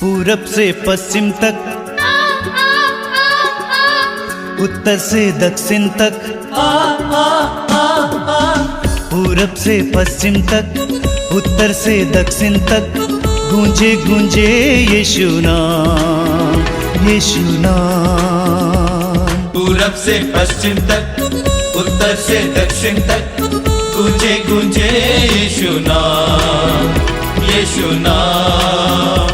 पूरब से पश्चिम तक, उत्तर से दक्षिण तक, पूरब से पश्चिम तक, उत्तर से दक्षिण तक गूंजे गूंजे यीशु नाम, यीशु नाम। पूरब से पश्चिम तक, उत्तर से दक्षिण तक गूंजे गूंजे यीशु नाम, यीशु नाम।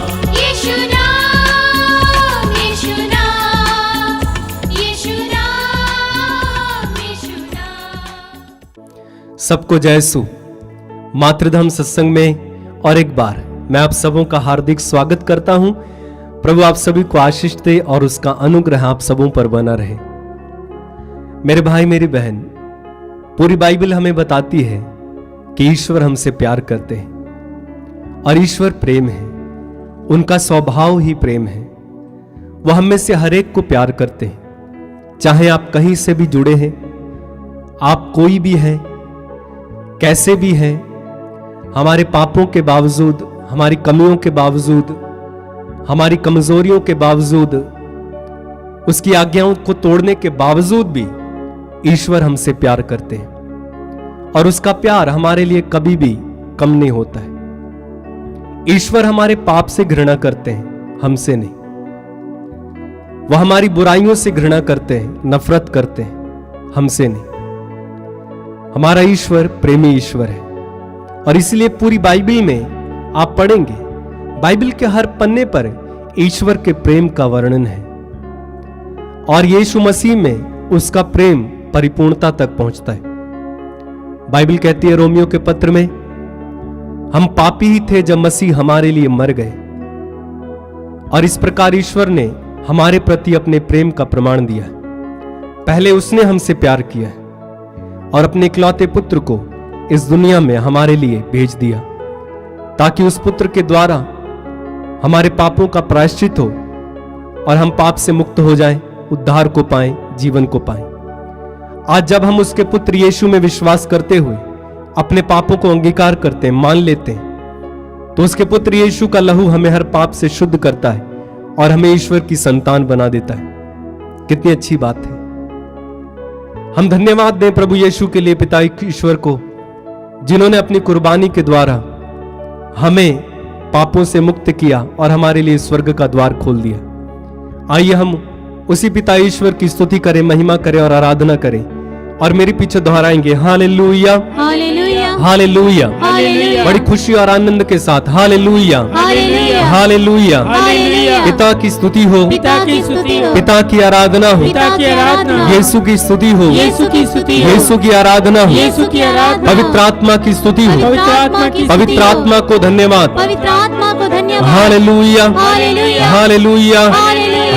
सबको जय यीशु। मातृधाम सत्संग में और एक बार मैं आप सबों का हार्दिक स्वागत करता हूं। प्रभु आप सभी को आशीष दे और उसका अनुग्रह आप सबों पर बना रहे। मेरे भाई मेरी बहन, पूरी बाइबल हमें बताती है कि ईश्वर हमसे प्यार करते हैं और ईश्वर प्रेम है। उनका स्वभाव ही प्रेम है। वह हम में से हर एक को प्यार करते हैं, चाहे आप कहीं से भी जुड़े हैं, आप कोई भी हैं, कैसे भी हैं, हमारे पापों के बावजूद, हमारी कमियों के बावजूद, हमारी कमजोरियों के बावजूद, उसकी आज्ञाओं को तोड़ने के बावजूद भी ईश्वर हमसे प्यार करते हैं और उसका प्यार हमारे लिए कभी भी कम नहीं होता है। ईश्वर हमारे पाप से घृणा करते हैं, हमसे नहीं। वह हमारी बुराइयों से घृणा करते हैं, नफरत करते हैं, हमसे नहीं। हमारा ईश्वर प्रेमी ईश्वर है और इसलिए पूरी बाइबल में आप पढ़ेंगे, बाइबल के हर पन्ने पर ईश्वर के प्रेम का वर्णन है और यीशु मसीह में उसका प्रेम परिपूर्णता तक पहुंचता है। बाइबल कहती है रोमियो के पत्र में, हम पापी ही थे जब मसीह हमारे लिए मर गए, और इस प्रकार ईश्वर ने हमारे प्रति अपने प्रेम का प्रमाण दिया। पहले उसने हमसे प्यार किया है और अपने इकलौते पुत्र को इस दुनिया में हमारे लिए भेज दिया, ताकि उस पुत्र के द्वारा हमारे पापों का प्रायश्चित हो और हम पाप से मुक्त हो जाएं, उद्धार को पाएं, जीवन को पाएं। आज जब हम उसके पुत्र यीशु में विश्वास करते हुए अपने पापों को अंगीकार करते हैं, मान लेते हैं, तो उसके पुत्र यीशु का लहू हमें हर पाप से शुद्ध करता है और हमें ईश्वर की संतान बना देता है। कितनी अच्छी बात है। हम धन्यवाद दें प्रभु यीशु के लिए, पिता ईश्वर को, जिन्होंने अपनी कुर्बानी के द्वारा हमें पापों से मुक्त किया और हमारे लिए स्वर्ग का द्वार खोल दिया। आइए हम उसी पिता ईश्वर की स्तुति करें, महिमा करें और आराधना करें और मेरे पीछे दोहराएंगे हालेलुया, हालेलुया, हालेलुया, हालेलुया, बड़ी खुशी और आनंद के साथ हालेलुया, हालेलुया, हालेलुया, हालेलुया। पिता की स्तुति हो, पिता की स्तुति हो, पिता की आराधना हो, पिता की आराधना हो, यीशु की स्तुति हो, यीशु की स्तुति हो, यीशु की आराधना हो, यीशु की आराधना, पवित्र आत्मा की स्तुति हो, पवित्र आत्मा की, पवित्र आत्मा को धन्यवाद, पवित्र आत्मा को धन्यवाद, hallelujah, hallelujah, hallelujah,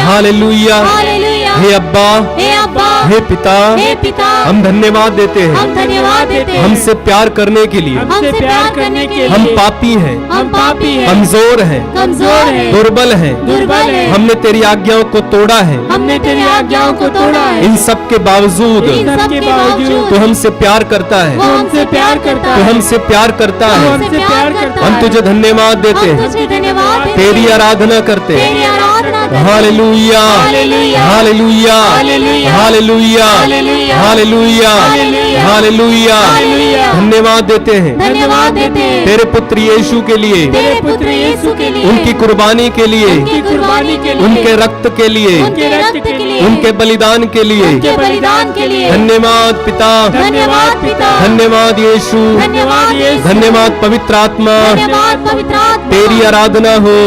hallelujah, hallelujah. हे अब्बा, हे अब्बा, हे पिता, हे पिता, हम धन्यवाद देते हैं, हम धन्यवाद देते हैं हमसे प्यार करने के लिए, हमसे प्यार करने के लिए। हम पापी हैं, हम पापी हैं, कमजोर हैं, कमजोर हैं, दुर्बल हैं, दुर्बल हैं। हमने तेरी आज्ञाओं को तोड़ा है, हमने तेरी आज्ञाओं को तोड़ा है। इन सब के बावजूद, इन सब के बावजूद तो हमसे प्यार करता है, वो हमसे प्यार करता है, तो हमसे प्यार करता है, हमसे प्यार करता है। हम तुझे धन्यवाद देते हैं, तेरी आराधना करते हैं। Hallelujah, hallelujah, hallelujah, hallelujah, hallelujah, hallelujah. धन्यवाद देते हैं, धन्यवाद देते हैं तेरे पुत्र यीशु के लिए, तेरे पुत्र यीशु के लिए, उनकी कुर्बानी के लिए, उनकी कुर्बानी के लिए, उनके रक्त के लिए, उनके रक्त के लिए, उनके बलिदान के लिए, उनके बलिदान के लिए। धन्यवाद पिता, धन्यवाद पिता, धन्यवाद यीशु, धन्यवाद यीशु, धन्यवाद पवित्र आत्मा, धन्यवाद पवित्र आत्मा। तेरी आराधना हो,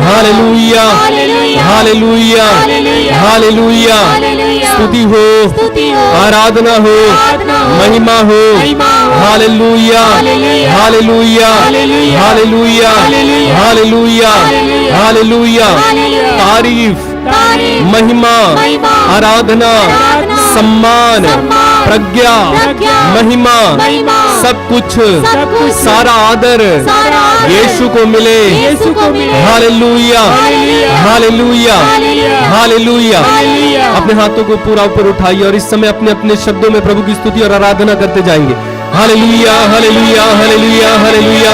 हालेलुया, हालेलुया, हालेलुया, हालेलुया। स्तुति हो, आराधना हो, महिमा हो। Hallelujah, hallelujah, hallelujah, hallelujah, hallelujah. तारीफ, महिमा, आराधना, सम्मान, प्रज्ञा, महिमा, सब कुछ, सारा आदर यीशु को मिले। Hallelujah, hallelujah, hallelujah. अपने हाथों को पूरा ऊपर उठाइए और इस समय अपने अपने शब्दों में प्रभु की स्तुति और आराधना करते जाएंगे। Hallelujah, hallelujah, hallelujah, hallelujah,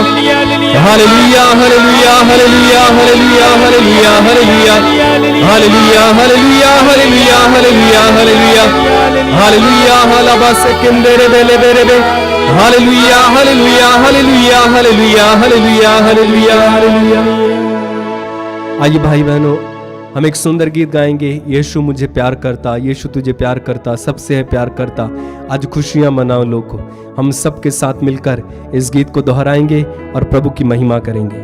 hallelujah, hallelujah, hallelujah, hallelujah, hallelujah, hallelujah, hallelujah, hallelujah, hallelujah, hallelujah, hallelujah, hallelujah, हालाबास केंदेरे बेले बेरे बे। Hallelujah, hallelujah, hallelujah, hallelujah, hallelujah, hallelujah, hallelujah. आइए भाई बहनों, हम एक सुंदर गीत गाएंगे। यीशु मुझे प्यार करता, यीशु तुझे प्यार करता, सबसे है प्यार करता। आज खुशियां मनाओ लोगों। हम सबके साथ मिलकर इस गीत को दोहराएंगे और प्रभु की महिमा करेंगे।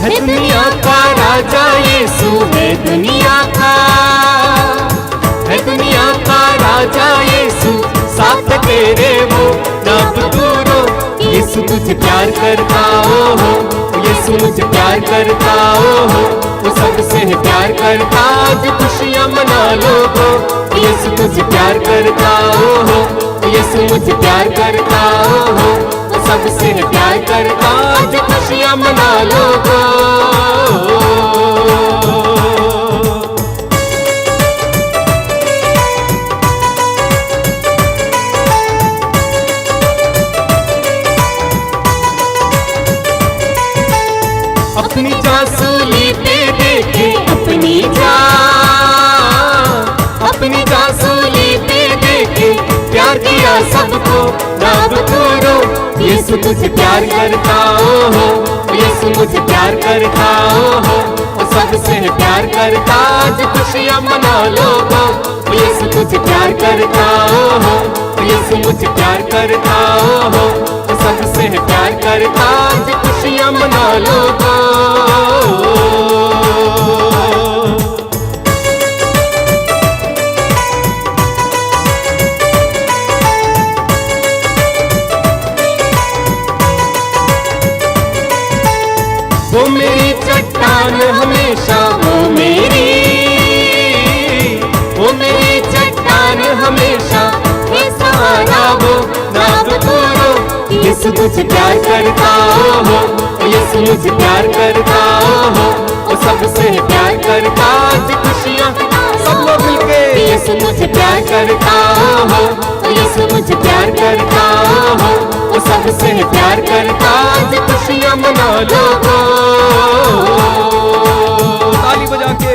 है दुनिया का राजा यीशु, है दुनिया का, है दुनिया का राजा यीशु, साथ तेरे वो रब दूरो। यीशु तुझे प्यार करता हो, यीशु मुझे प्यार करता हो, वो सबसे है प्यार करता। आज खुशियां मना लोगो, यीशु तुझे प्यार करता हो, यीशु मुझे प्यार करता हो, वो सबसे है प्यार करता। आज खुशियां मना लोगो। अपनी जासूली पे देखे अपनी जान, अपनी जासूली पे देखे प्यार किया सबको रब करो। यीशु तुझे प्यार करता हो, यीशु मुझे प्यार करता हो, वो सबसे है प्यार करता। आज खुशियां मना लोगो, यीशु तुझे प्यार करता हो, यीशु मुझे प्यार करता हो, वो सबसे है प्यार करता। आज खुशियां मना लोगो। वो मेरी चट्टान हमेशा, वो मेरी चट्टान हमेशा, ये सहारा वो रब दूरो। यीशु तुझे प्यार करता हो, यीशु मुझे प्यार करता हो, वो सबसे प्यार करता। आज खुशियां सब लोग मिलके। यीशु मुझे प्यार करता हो, यीशु मुझे प्यार करता हो, वो सबसे प्यार करता। आज खुशियां मना लोगो। ताली बजा के।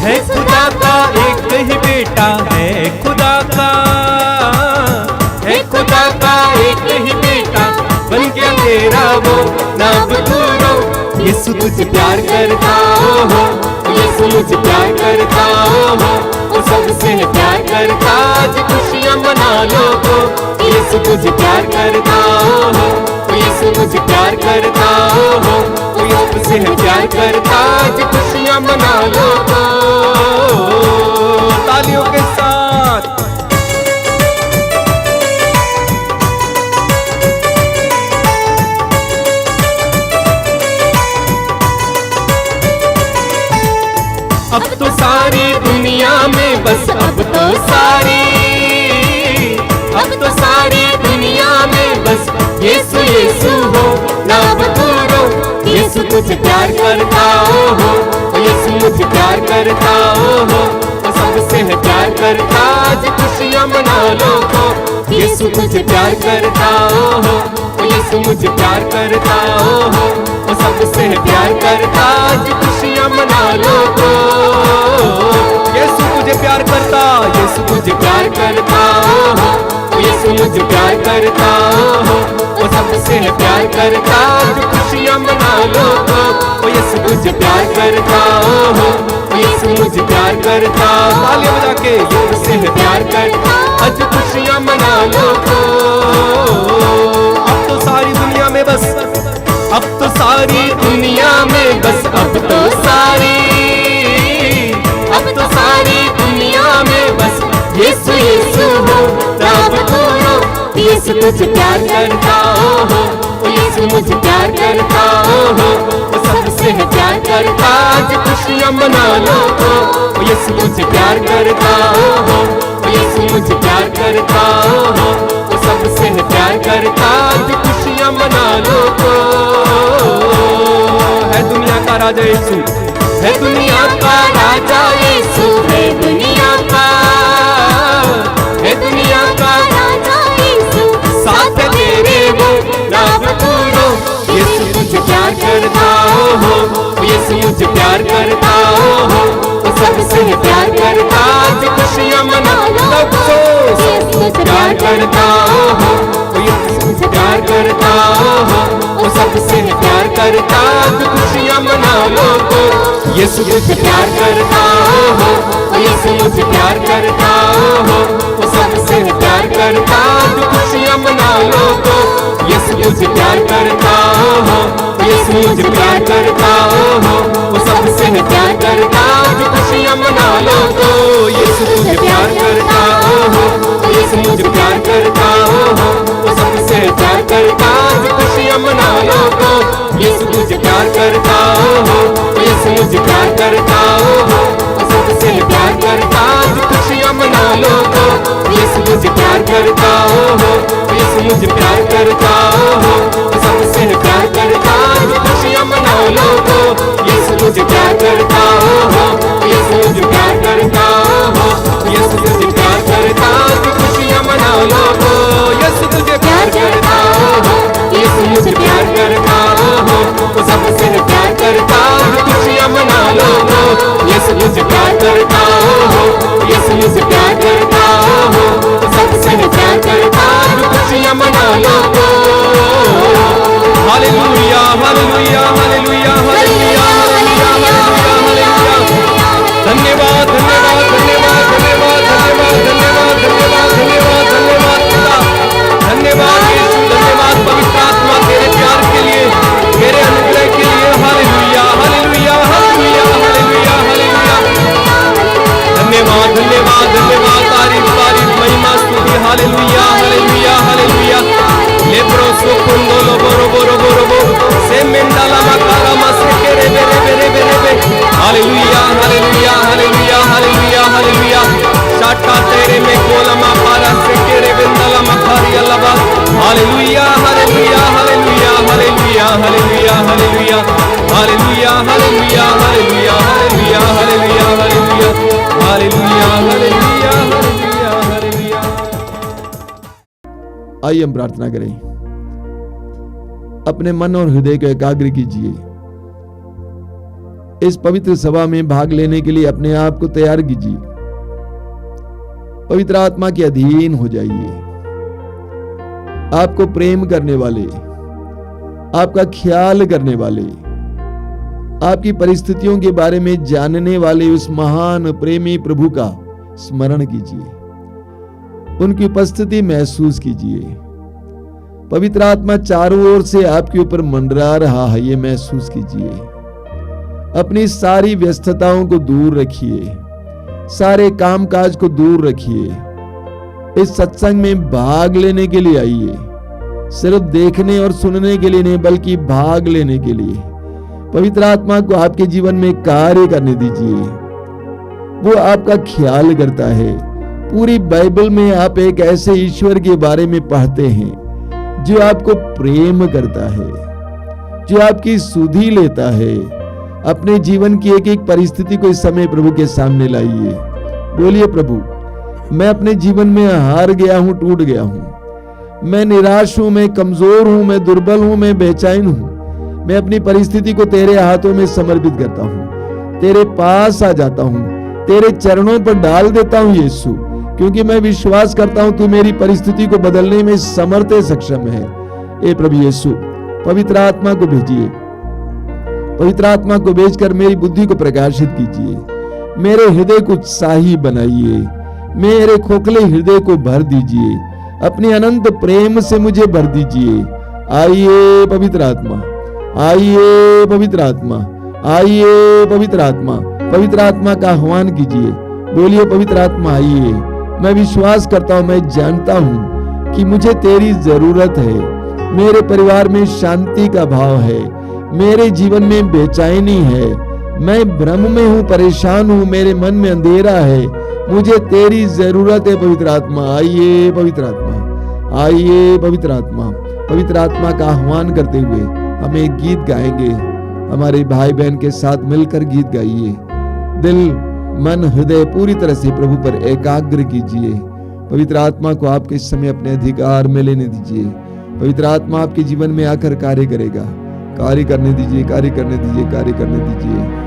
है खुदा का एक ही बेटा, है खुदा का, है खुदा का एक ही बेटा, बन गया तेरा वो रब दूरो। यीशु तुझे प्यार करता हो, यीशु मुझे प्यार करता हो, वो सबसे प्यार करता। आज खुशियां मना लोगो, यीशु तुझे प्यार करता हो, यीशु मुझे प्यार करता हो, वो सबसे प्यार करता। आज खुशियां मना लोगो। तालियों के साथ। अब तो सारी दुनिया में बस, अब तो सारी दुनिया में बस यीशु यीशु हो रब दूरो। यीशु तुझे प्यार करता हो, यीशु मुझे प्यार करता हो, वो सबसे प्यार करता। आज खुशियां मना लोगो, यीशु तुझे प्यार करता हो, यीशु मुझे प्यार करता हो, वो सबसे प्यार करता। आज खुशियां मना लोगो। यीशु तुझे प्यार करता, यीशु तुझे प्यार करता हो, यीशु मुझे प्यार करता हो, वो सबसे प्यार करता। आज खुशियां मना लोगो। मुझे प्यार करता, ओहो यीशु मुझे प्यार करता। तालियां बजा के से प्यार करता, आज खुशियां मना लो तो। अब तो सारी दुनिया में बस, अब तो सारी दुनिया में बस, अब तो सारी दुनिया में बस यीशु यीशु हो रब बोलो। यीशु मुझे प्यार करता, ओहो यीशु मुझे प्यार करता, ओहो सबसे प्यार करता। आज खुशियां मना लो तो, यीशु मुझे प्यार करता, ओहो यीशु मुझे प्यार करता, ओहो सबसे प्यार करता। आज खुशियां मना लो तो। है दुनिया का राजा यीशु, है दुनिया का राजा यीशु, है दुनिया का, है दुनिया का राजा यीशु, साथ तेरे वो रब बोलो। यीशु मुझे प्यार करता, ओहो यीशु मुझे प्यार करता, ओहो सबसे प्यार करता। आज खुशियां मना लो तो, यीशु मुझे प्यार करता, ओहो यीशु मुझे प्यार करता, ओहो सबसे प्यार करता। आज खुशियां मना लो तो, यीशु मुझे प्यार करता, ओहो यीशु मुझे प्यार करता, ओहो सबसे प्यार करता। आज खुशियां मना लो तो, यीशु मुझे प्यार करता, ओहो यीशु मुझे प्यार करता, ओहो सबसे प्यार करता। आज खुशियां मना लो तो, यीशु मुझे प्यार करता, ओहो यीशु मुझे प्यार करता, ओहो सबसे प्यार करता। आज खुशियां मना लो तो, यीशु मुझे प्यार करता, ओहो यीशु मुझे प्यार करता, ओहो सबसे प्यार करता। आज खुशियां मना लो तो, यीशु मुझे प्यार करता, ओहो यीशु मुझे प्यार करता, ओहो सबसे प्यार करता। आज खुशियां मना लो तो, यीशु मुझे प्यार करता, ओहो यीशु मुझे प्यार करता, ओहो यीशु मुझे प्यार करता। आज खुशियां मना लो तो, यीशु मुझे प्यार करता, ओहो यीशु मुझे प्यार करता, ओहो सबसे प्यार करता। आज खुशियां मना लो तो, यीशु मुझे प्यार करता, ओहो यीशु मुझे प्यार करता, ओहो सबसे प्यार करता। आज खुशियां मना लो तो। Hallelujah hallelujah hallelujah hallelujah hallelujah hallelujah. धन्यवाद धन्यवाद धन्यवाद धन्यवाद धन्यवाद धन्यवाद धन्यवाद धन्यवाद धन्यवाद खुदा, धन्यवाद यीशु, धन्यवाद पवित्र आत्मा तेरे प्यार के लिए, तेरे अनुग्रह के लिए। Hallelujah hallelujah hallelujah hallelujah hallelujah. धन्यवाद धन्यवाद धन्यवाद, तारीफ तारीफ महिमा स्तुति। Hallelujah hallelujah hallelujah. लेब्रोसो कुंडोलो बोरो बोरो बोरो बो से मेंडाला मकारा मसे के रे रे रे रे रे। Hallelujah hallelujah hallelujah hallelujah hallelujah. शाटा तेरे में कोलमा पारा से के रे बेंडाला मखारी अल्लाह। Hallelujah hallelujah hallelujah hallelujah hallelujah hallelujah hallelujah hallelujah hallelujah hallelujah hallelujah hallelujah hallelujah hallelujah hallelujah hallelujah. आइए हम प्रार्थना करें। अपने मन और हृदय को एकाग्र कीजिए। इस पवित्र सभा में भाग लेने के लिए अपने आप को तैयार कीजिए। पवित्र आत्मा के अधीन हो जाइए। आपको प्रेम करने वाले, आपका ख्याल करने वाले, आपकी परिस्थितियों के बारे में जानने वाले उस महान प्रेमी प्रभु का स्मरण कीजिए। उनकी उपस्थिति महसूस कीजिए। पवित्र आत्मा चारों ओर से आपके ऊपर मंडरा रहा है, ये महसूस कीजिए। अपनी सारी व्यस्तताओं को दूर रखिए, सारे कामकाज को दूर रखिए। इस सत्संग में भाग लेने के लिए आइए। सिर्फ देखने और सुनने के लिए नहीं, बल्कि भाग लेने के लिए। पवित्र आत्मा को आपके जीवन में कार्य करने दीजिए। वो आपका ख्याल करता है। पूरी बाइबल में आप एक ऐसे ईश्वर के बारे में पढ़ते हैं जो आपको प्रेम करता है, जो आपकी सुधि लेता है। अपने जीवन की एक एक परिस्थिति को इस समय प्रभु के सामने लाइए। बोलिए, प्रभु मैं अपने जीवन में हार गया हूं, टूट गया हूं, मैं निराश हूं, मैं कमजोर हूं, मैं दुर्बल हूं, मैं बेचैन हूं। मैं अपनी परिस्थिति को तेरे हाथों में समर्पित करता हूं, तेरे पास आ जाता हूं, तेरे चरणों पर डाल देता हूं यीशु, क्योंकि मैं विश्वास करता हूं तू मेरी परिस्थिति को बदलने में समर्थ सक्षम है। ए प्रभु यीशु, पवित्र आत्मा को भेजिए। पवित्र आत्मा को भेजकर मेरी बुद्धि को प्रकाशित कीजिए, मेरे हृदय को उत्साही बनाइए, मेरे खोखले हृदय को भर दीजिए, अपने अनंत प्रेम से मुझे भर दीजिए। आइए पवित्र आत्मा, आइए पवित्र आत्मा, आइए पवित्र आत्मा, पवित्र आत्मा का आह्वान कीजिए। बोलिए पवित्र आत्मा आइए। मैं विश्वास करता हूं, मैं जानता हूं कि मुझे तेरी जरूरत है। मेरे परिवार में शांति का भाव है, मेरे जीवन में बेचैनी है, मैं भ्रम में हूं, परेशान हूं, मेरे मन में अंधेरा है, मुझे तेरी जरूरत है। पवित्र आत्मा आइए, पवित्र आत्मा आइए, पवित्र आत्मा। पवित्र आत्मा का आह्वान करते हुए हम एक गीत गाएंगे। हमारे भाई बहन के साथ मिलकर गीत गाइए। दिल मन हृदय पूरी तरह से प्रभु पर एकाग्र कीजिए। पवित्र आत्मा को आपके इस समय अपने अधिकार में लेने दीजिए। पवित्र आत्मा आपके जीवन में आकर कार्य करेगा। कार्य करने दीजिए, कार्य करने दीजिए, कार्य करने दीजिए।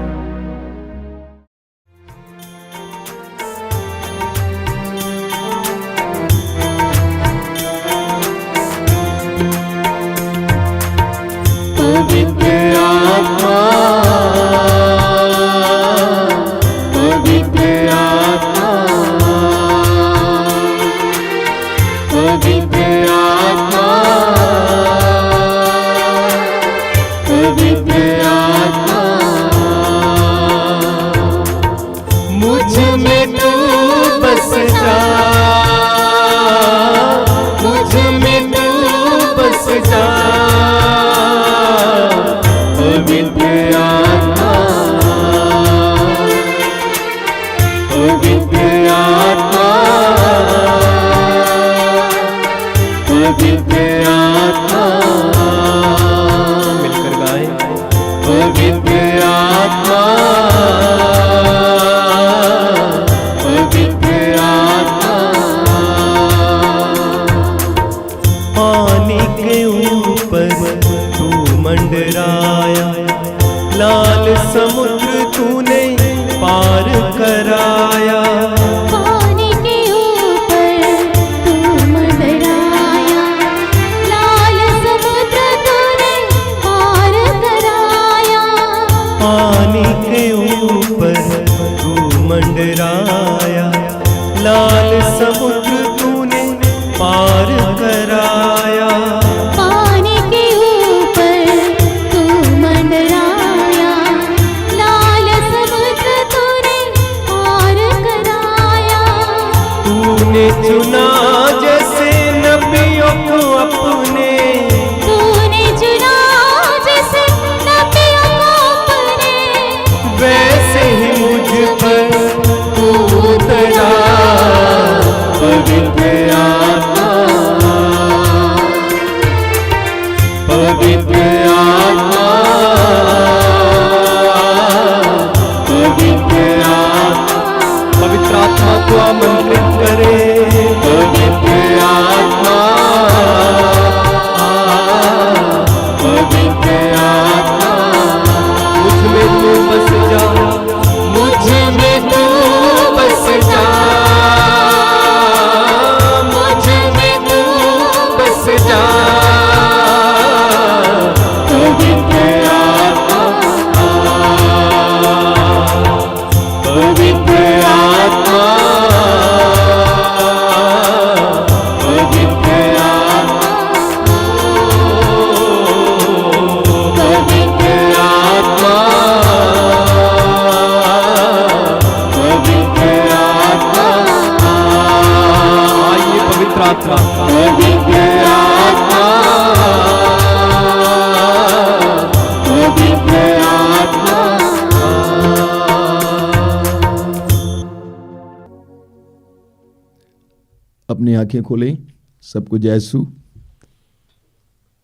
अपनी आंखें खोलें। सबको जय यीशु।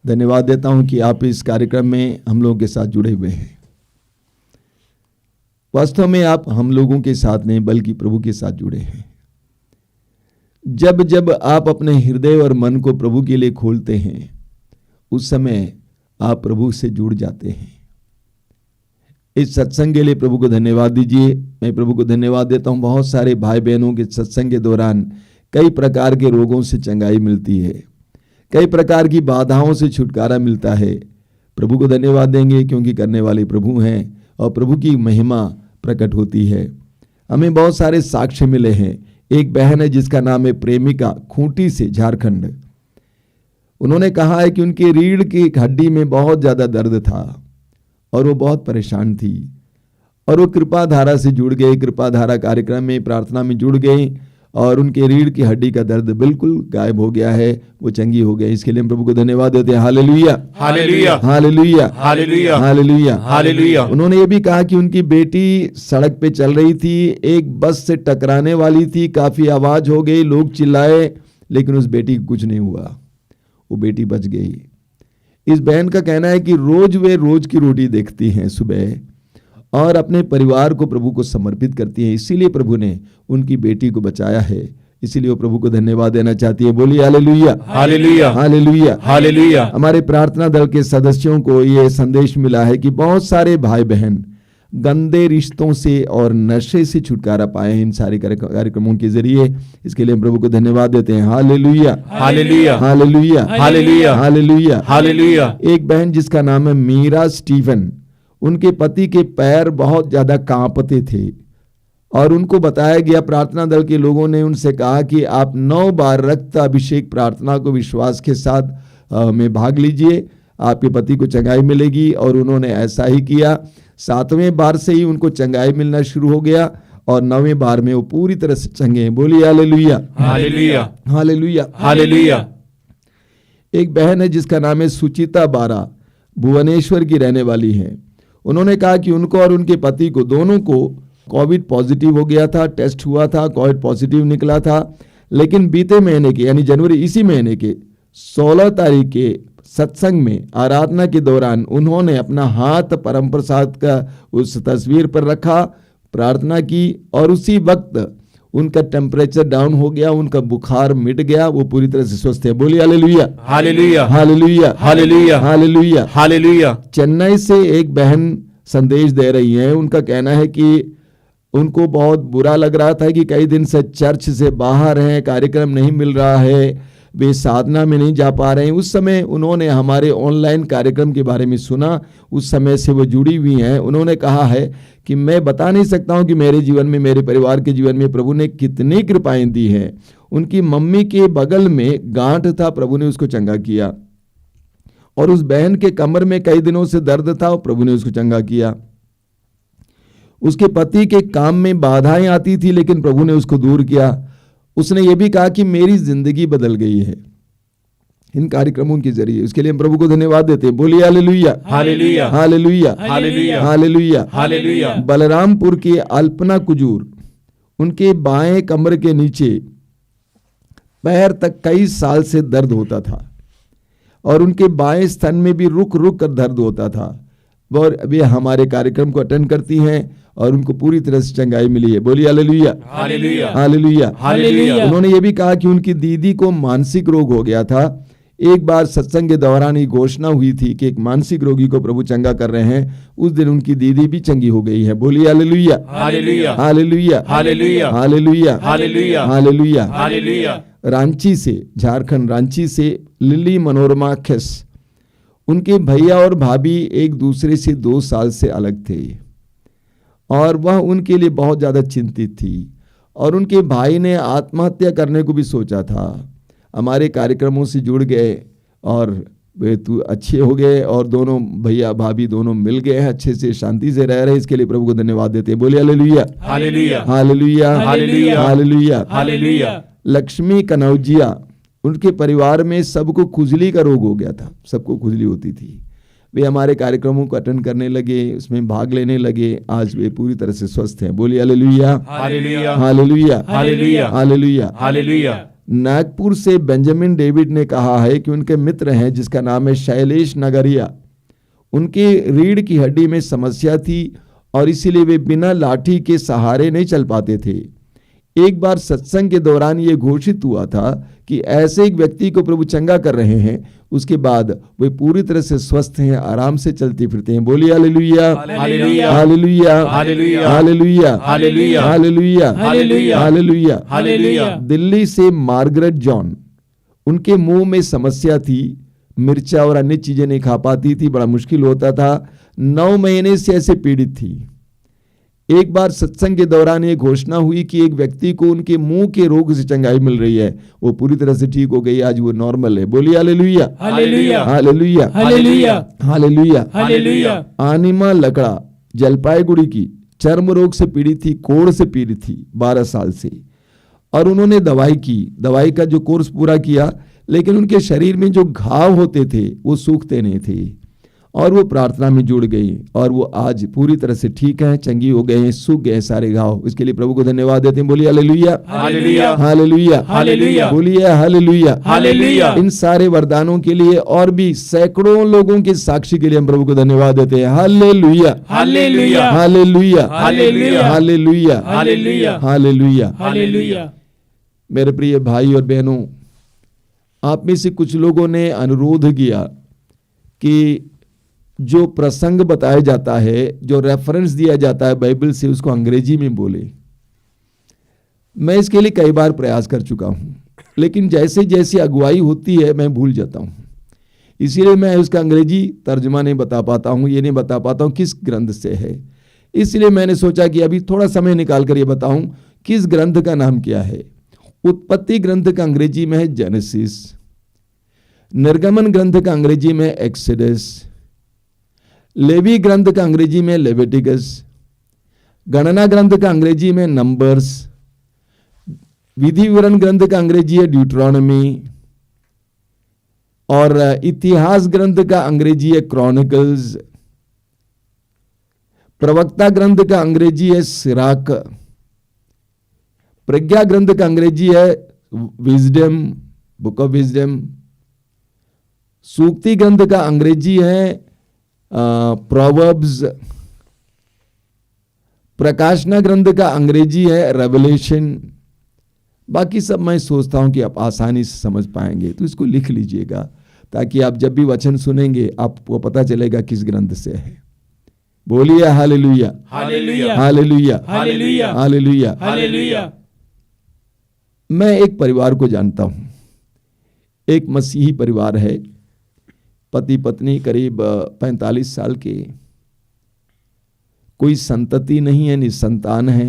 धन्यवाद देता हूं कि आप इस कार्यक्रम में हम लोगों के साथ जुड़े हुए हैं। वास्तव में आप हम लोगों के साथ नहीं बल्कि प्रभु के साथ जुड़े हैं। जब जब आप अपने हृदय और मन को प्रभु के लिए खोलते हैं, उस समय आप प्रभु से जुड़ जाते हैं। इस सत्संग के लिए प्रभु को धन्यवाद दीजिए। मैं प्रभु को धन्यवाद देता हूं। बहुत सारे भाई बहनों के सत्संग के दौरान कई प्रकार के रोगों से चंगाई मिलती है, कई प्रकार की बाधाओं से छुटकारा मिलता है। प्रभु को धन्यवाद देंगे क्योंकि करने वाले प्रभु हैं और प्रभु की महिमा प्रकट होती है। हमें बहुत सारे साक्ष्य मिले हैं। एक बहन है जिसका नाम है प्रेमिका, खूंटी से, झारखंड। उन्होंने कहा है कि उनकी रीढ़ की हड्डी में बहुत ज़्यादा दर्द था और वो बहुत परेशान थी और वो कृपा धारा से जुड़ गए, कृपा धारा कार्यक्रम में, प्रार्थना में जुड़ गई और उनके रीढ़ की हड्डी का दर्द बिल्कुल गायब हो गया है, वो चंगी हो गई। इसके लिए हम प्रभु को धन्यवाद देते हैं। Hallelujah, hallelujah, hallelujah, hallelujah, hallelujah, hallelujah. उन्होंने ये भी कहा कि उनकी बेटी सड़क पे चल रही थी, एक बस से टकराने वाली थी, काफी आवाज हो गई, लोग चिल्लाए, लेकिन उस बेटी को कुछ नहीं हुआ, वो बेटी बच गई। इस बहन का कहना है कि रोज वे रोज की रोटी देखती हैं सुबह और अपने परिवार को प्रभु को समर्पित करती हैं, इसीलिए प्रभु ने उनकी बेटी को बचाया है, इसीलिए वो प्रभु को धन्यवाद देना चाहती है। बोलिए हालेलुया, हालेलुया, हालेलुया, हालेलुया। हमारे प्रार्थना दल के सदस्यों को ये संदेश मिला है कि बहुत सारे भाई बहन गंदे रिश्तों से और नशे से छुटकारा पाए हैं इन सारे कार्यक्रमों के जरिए। इसके लिए हम प्रभु को धन्यवाद देते हैं। Hallelujah, hallelujah, hallelujah, hallelujah, hallelujah, hallelujah. एक बहन जिसका नाम है मीरा स्टीफन, उनके पति के पैर बहुत ज्यादा कांपते थे और उनको बताया गया, प्रार्थना दल के लोगों ने उनसे कहा कि आप 9 बार रक्त अभिषेक प्रार्थना को विश्वास के साथ में भाग लीजिए, आपके पति को चंगाई मिलेगी। और उन्होंने ऐसा ही किया। 7वें बार से ही उनको चंगाई मिलना शुरू हो गया और 9वें बार में वो पूरी तरह से चंगे हैं। बोलिए हालेलुया, हालेलुया, हालेलुया, हालेलुया। एक बहन है जिसका नाम है सुचिता बारा, भुवनेश्वर की रहने वाली है। उन्होंने कहा कि उनको और उनके पति को दोनों को कोविड पॉजिटिव हो गया था, टेस्ट हुआ था, कोविड पॉजिटिव निकला था, लेकिन बीते महीने के यानी जनवरी इसी महीने के 16 तारीख के सत्संग में आराधना के दौरान उन्होंने अपना हाथ परम प्रसाद का उस तस्वीर पर रखा, प्रार्थना की और उसी वक्त उनका टेम्परेचर डाउन हो गया, उनका बुखार मिट गया, वो पूरी तरह से स्वस्थ है। बोलिए hallelujah, hallelujah, hallelujah, hallelujah, hallelujah, hallelujah. Chennai से एक बहन संदेश दे रही है। उनका कहना है कि उनको बहुत बुरा लग रहा था कि कई दिन से चर्च से बाहर हैं, कार्यक्रम नहीं मिल रहा है, वे साधना में नहीं जा पा रहे हैं। उस समय उन्होंने हमारे ऑनलाइन कार्यक्रम के बारे में सुना, उस समय से वो जुड़ी हुई हैं। उन्होंने कहा है कि मैं बता नहीं सकता हूं कि मेरे जीवन में, मेरे परिवार के जीवन में प्रभु ने कितनी कृपाएं दी हैं। उनकी मम्मी के बगल में गांठ था, प्रभु ने उसको चंगा किया, और उस बहन के कमर में कई दिनों से दर्द था और प्रभु ने उसको चंगा किया। उसके पति के काम में बाधाएं आती थी, लेकिन प्रभु ने उसको दूर किया। उसने ये भी कहा कि मेरी जिंदगी बदल गई है इन कार्यक्रमों के जरिए। उसके लिए हम प्रभु को धन्यवाद देते हैं। बोलिए hallelujah, hallelujah, hallelujah, hallelujah, hallelujah, hallelujah. Balrampur के अल्पना कुजूर, उनके बाएं कमर के नीचे पैर तक कई साल से दर्द होता था और उनके बाएं स्तन में भी रुक रुक कर दर्द होता था। और वे हमारे कार्यक्रम को अटेंड करती हैं और उनको पूरी तरह से चंगाई मिली है। बोलिए हालेलुया, हालेलुया, हालेलुया, हालेलुया। उन्होंने ये भी कहा कि उनकी दीदी को मानसिक रोग हो गया था। एक बार सत्संग के दौरान ही घोषणा हुई थी कि एक मानसिक रोगी को प्रभु चंगा कर रहे हैं। उस दिन उनकी दीदी भी चंगी हो गई है। बोलिए hallelujah, hallelujah, hallelujah, hallelujah, hallelujah, hallelujah, hallelujah. Hallelujah. Ranchi से, झारखंड रांची से लिली मनोरमा खेस, उनके भैया और भाभी एक दूसरे से 2 साल से अलग थे और वह उनके लिए बहुत ज़्यादा चिंतित थी और उनके भाई ने आत्महत्या करने को भी सोचा था। हमारे कार्यक्रमों से जुड़ गए और वे अच्छे हो गए और दोनों भैया भाभी दोनों मिल गए हैं, अच्छे से शांति से रह रहे हैं। इसके लिए प्रभु को धन्यवाद देते हैं। बोलिए hallelujah, hallelujah, hallelujah, hallelujah, hallelujah, hallelujah. Lakshmi Kanaujia, उनके परिवार में सबको खुजली का रोग हो गया था, सबको खुजली होती थी। वे हमारे कार्यक्रमों को अटेंड करने लगे, उसमें भाग लेने लगे। आज वे पूरी तरह से स्वस्थ हैं। बोलिए hallelujah, hallelujah, hallelujah, hallelujah, hallelujah, hallelujah. Nagpur से बेंजामिन डेविड ने कहा है कि उनके मित्र हैं जिसका नाम है शैलेश नगरिया, उनके रीढ़ की हड्डी में समस्या थी और इसीलिए वे बिना लाठी के सहारे नहीं चल पाते थे। एक बार सत्संग के दौरान ये घोषित हुआ था कि ऐसे एक व्यक्ति को प्रभु चंगा कर रहे हैं, उसके बाद वे पूरी तरह से स्वस्थ हैं, आराम से चलते फिरते हैं। बोलिए hallelujah, hallelujah, hallelujah, hallelujah, hallelujah, hallelujah, hallelujah, hallelujah, hallelujah. Hallelujah. Delhi से मार्गरेट जॉन, उनके मुंह में समस्या थी, मिर्चा और अन्य चीजें नहीं खा पाती थी, बड़ा मुश्किल होता था। 9 महीने से ऐसे पीड़ित थी। एक बार सत्संग के दौरान एक घोषणा हुई कि एक व्यक्ति को उनके मुंह के रोग से चंगाई मिल रही है, वो पूरी तरह से ठीक हो गई, आज वो नॉर्मल है। बोलिए hallelujah, hallelujah, hallelujah, hallelujah, hallelujah. Hallelujah. Anima Lakra Jalpaiguri की चर्म रोग से पीड़ित थी, कोढ़ से पीड़ित थी 12 साल से, और उन्होंने दवाई की, दवाई का जो कोर्स पूरा किया, लेकिन उनके शरीर में जो घाव होते थे वो सूखते नहीं थे, और वो प्रार्थना में जुड़ गई और वो आज पूरी तरह से ठीक है, चंगी हो गए हैं, सूख गए सारे घाव। इसके लिए प्रभु को धन्यवाद देते हैं। बोलिए हालेलुया, हालेलुया, हालेलुया, हालेलुया। बोलिए हालेलुया, हालेलुया। इन सारे वरदानों के लिए और भी सैकड़ों लोगों के साक्षी के लिए हम प्रभु को धन्यवाद देते हैं। Hallelujah, hallelujah, hallelujah, hallelujah, hallelujah, hallelujah, hallelujah. Hallelujah. मेरे प्रिय भाई और बहनों, आप में से कुछ लोगों ने अनुरोध किया कि जो प्रसंग बताया जाता है, जो रेफरेंस दिया जाता है बाइबल से, उसको अंग्रेजी में बोले। मैं इसके लिए कई बार प्रयास कर चुका हूं, लेकिन जैसे जैसे अगुवाई होती है मैं भूल जाता हूं। इसीलिए मैं उसका अंग्रेजी तर्जुमा नहीं बता पाता हूं, ये नहीं बता पाता हूं किस ग्रंथ से है। इसलिए मैंने सोचा कि अभी थोड़ा समय निकाल कर ये बताऊं किस ग्रंथ का नाम क्या है। उत्पत्ति ग्रंथ का अंग्रेजी में है जेनेसिस, निर्गमन ग्रंथ का अंग्रेजी में एक्सोडस, लेवी ग्रंथ का अंग्रेजी में लेविटिकस, गणना ग्रंथ का अंग्रेजी में नंबर्स, विधि विवरण ग्रंथ का अंग्रेजी है ड्यूट्रॉनमी, और इतिहास ग्रंथ का अंग्रेजी है क्रॉनिकल्स, प्रवक्ता ग्रंथ का अंग्रेजी है सिराक, प्रज्ञा ग्रंथ का अंग्रेजी है विजडम, बुक ऑफ विजडम, सूक्ति ग्रंथ का अंग्रेजी है प्रोवर्ब्स, प्रकाशना ग्रंथ का अंग्रेजी है रेवलेशन। बाकी सब मैं सोचता हूं कि आप आसानी से समझ पाएंगे, तो इसको लिख लीजिएगा ताकि आप जब भी वचन सुनेंगे आपको पता चलेगा किस ग्रंथ से है। बोलिए hallelujah, hallelujah, hallelujah, hallelujah, hallelujah. Hallelujah. मैं एक परिवार को जानता हूं, एक मसीही परिवार है, पति पत्नी करीब 45 साल के, कोई संतति नहीं है, निसंतान है।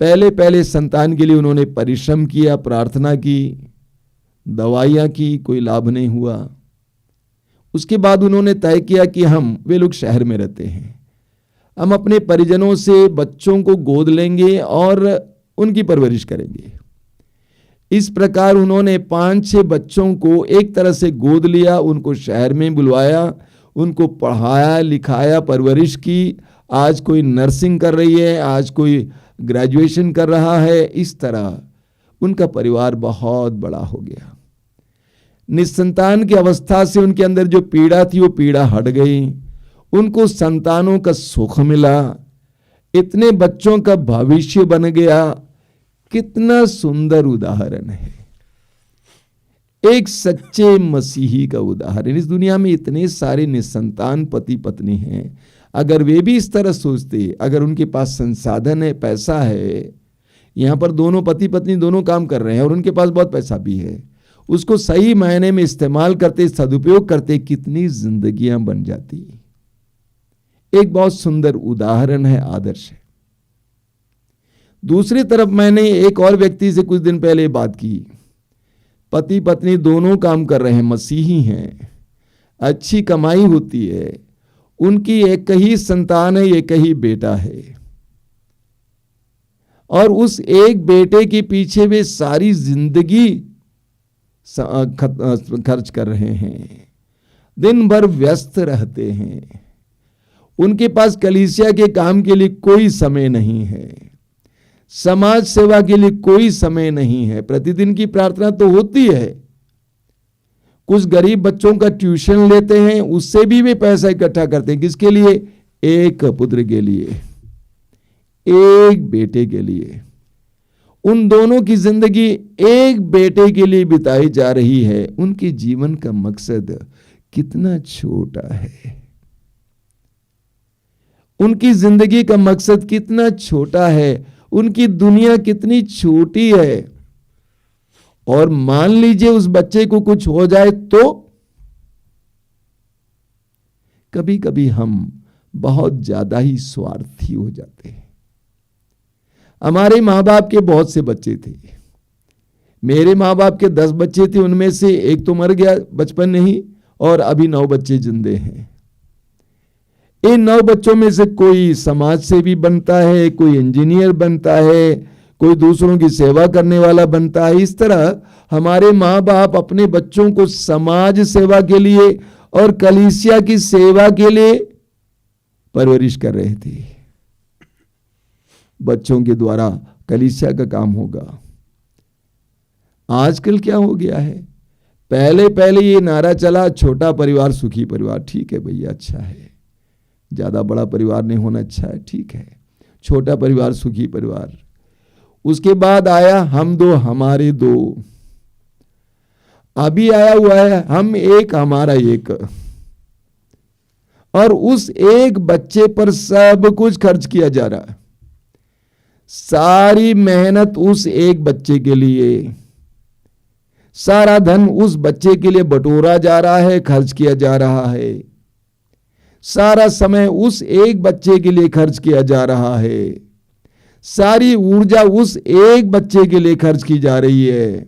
पहले संतान के लिए उन्होंने परिश्रम किया, प्रार्थना की, दवाइयां की, कोई लाभ नहीं हुआ। उसके बाद उन्होंने तय किया कि वे लोग शहर में रहते हैं, हम अपने परिजनों से बच्चों को गोद लेंगे और उनकी परवरिश करेंगे। इस प्रकार उन्होंने 5-6 बच्चों को एक तरह से गोद लिया, उनको शहर में बुलवाया, उनको पढ़ाया लिखाया, परवरिश की। आज कोई नर्सिंग कर रही है, आज कोई ग्रेजुएशन कर रहा है। इस तरह उनका परिवार बहुत बड़ा हो गया। निसंतान की अवस्था से उनके अंदर जो पीड़ा थी वो पीड़ा हट गई, उनको संतानों का सुख मिला, इतने बच्चों का भविष्य बन गया। कितना सुंदर उदाहरण है, एक सच्चे मसीही का उदाहरण। इस दुनिया में इतने सारे निसंतान पति पत्नी हैं, अगर वे भी इस तरह सोचते, अगर उनके पास संसाधन है, पैसा है, यहां पर दोनों पति पत्नी दोनों काम कर रहे हैं और उनके पास बहुत पैसा भी है, उसको सही मायने में इस्तेमाल करते, सदुपयोग करते, कितनी जिंदगियां बन जाती। एक बहुत सुंदर उदाहरण है, आदर्श है। दूसरी तरफ मैंने एक और व्यक्ति से कुछ दिन पहले बात की, पति पत्नी दोनों काम कर रहे हैं, मसीही हैं, अच्छी कमाई होती है, उनकी एक ही संतान है, एक ही बेटा है, और उस एक बेटे के पीछे वे सारी जिंदगी खर्च कर रहे हैं, दिन भर व्यस्त रहते हैं। उनके पास कलीसिया के काम के लिए कोई समय नहीं है, समाज सेवा के लिए कोई समय नहीं है। प्रतिदिन की प्रार्थना तो होती है, कुछ गरीब बच्चों का ट्यूशन लेते हैं, उससे भी वे पैसा इकट्ठा करते हैं। किसके लिए? एक पुत्र के लिए, एक बेटे के लिए। उन दोनों की जिंदगी एक बेटे के लिए बिताई जा रही है। उनके जीवन का मकसद कितना छोटा है, उनकी जिंदगी का मकसद कितना छोटा है, उनकी दुनिया कितनी छोटी है, और मान लीजिए उस बच्चे को कुछ हो जाए तो कभी कभी हम बहुत ज्यादा ही स्वार्थी हो जाते हैं। हमारे माँ बाप के बहुत से बच्चे थे। मेरे माँ बाप के 10 बच्चे थे, उनमें से एक तो मर गया बचपन में ही और अभी 9 बच्चे जिंदे हैं। इन 9 बच्चों में से कोई समाज सेवी बनता है, कोई इंजीनियर बनता है, कोई दूसरों की सेवा करने वाला बनता है। इस तरह हमारे माँ बाप अपने बच्चों को समाज सेवा के लिए और कलीसिया की सेवा के लिए परवरिश कर रहे थे। बच्चों के द्वारा कलीसिया का काम होगा। आजकल क्या हो गया है, पहले ये नारा चला, छोटा परिवार सुखी परिवार। ठीक है भैया, अच्छा है, ज्यादा बड़ा परिवार नहीं होना, अच्छा है, ठीक है, छोटा परिवार सुखी परिवार। उसके बाद आया हम दो हमारे दो, अभी आया हुआ है हम एक हमारा एक, और उस एक बच्चे पर सब कुछ खर्च किया जा रहा है। सारी मेहनत उस एक बच्चे के लिए, सारा धन उस बच्चे के लिए बटोरा जा रहा है, खर्च किया जा रहा है। सारा समय उस एक बच्चे के लिए खर्च किया जा रहा है। सारी ऊर्जा उस एक बच्चे के लिए खर्च की जा रही है।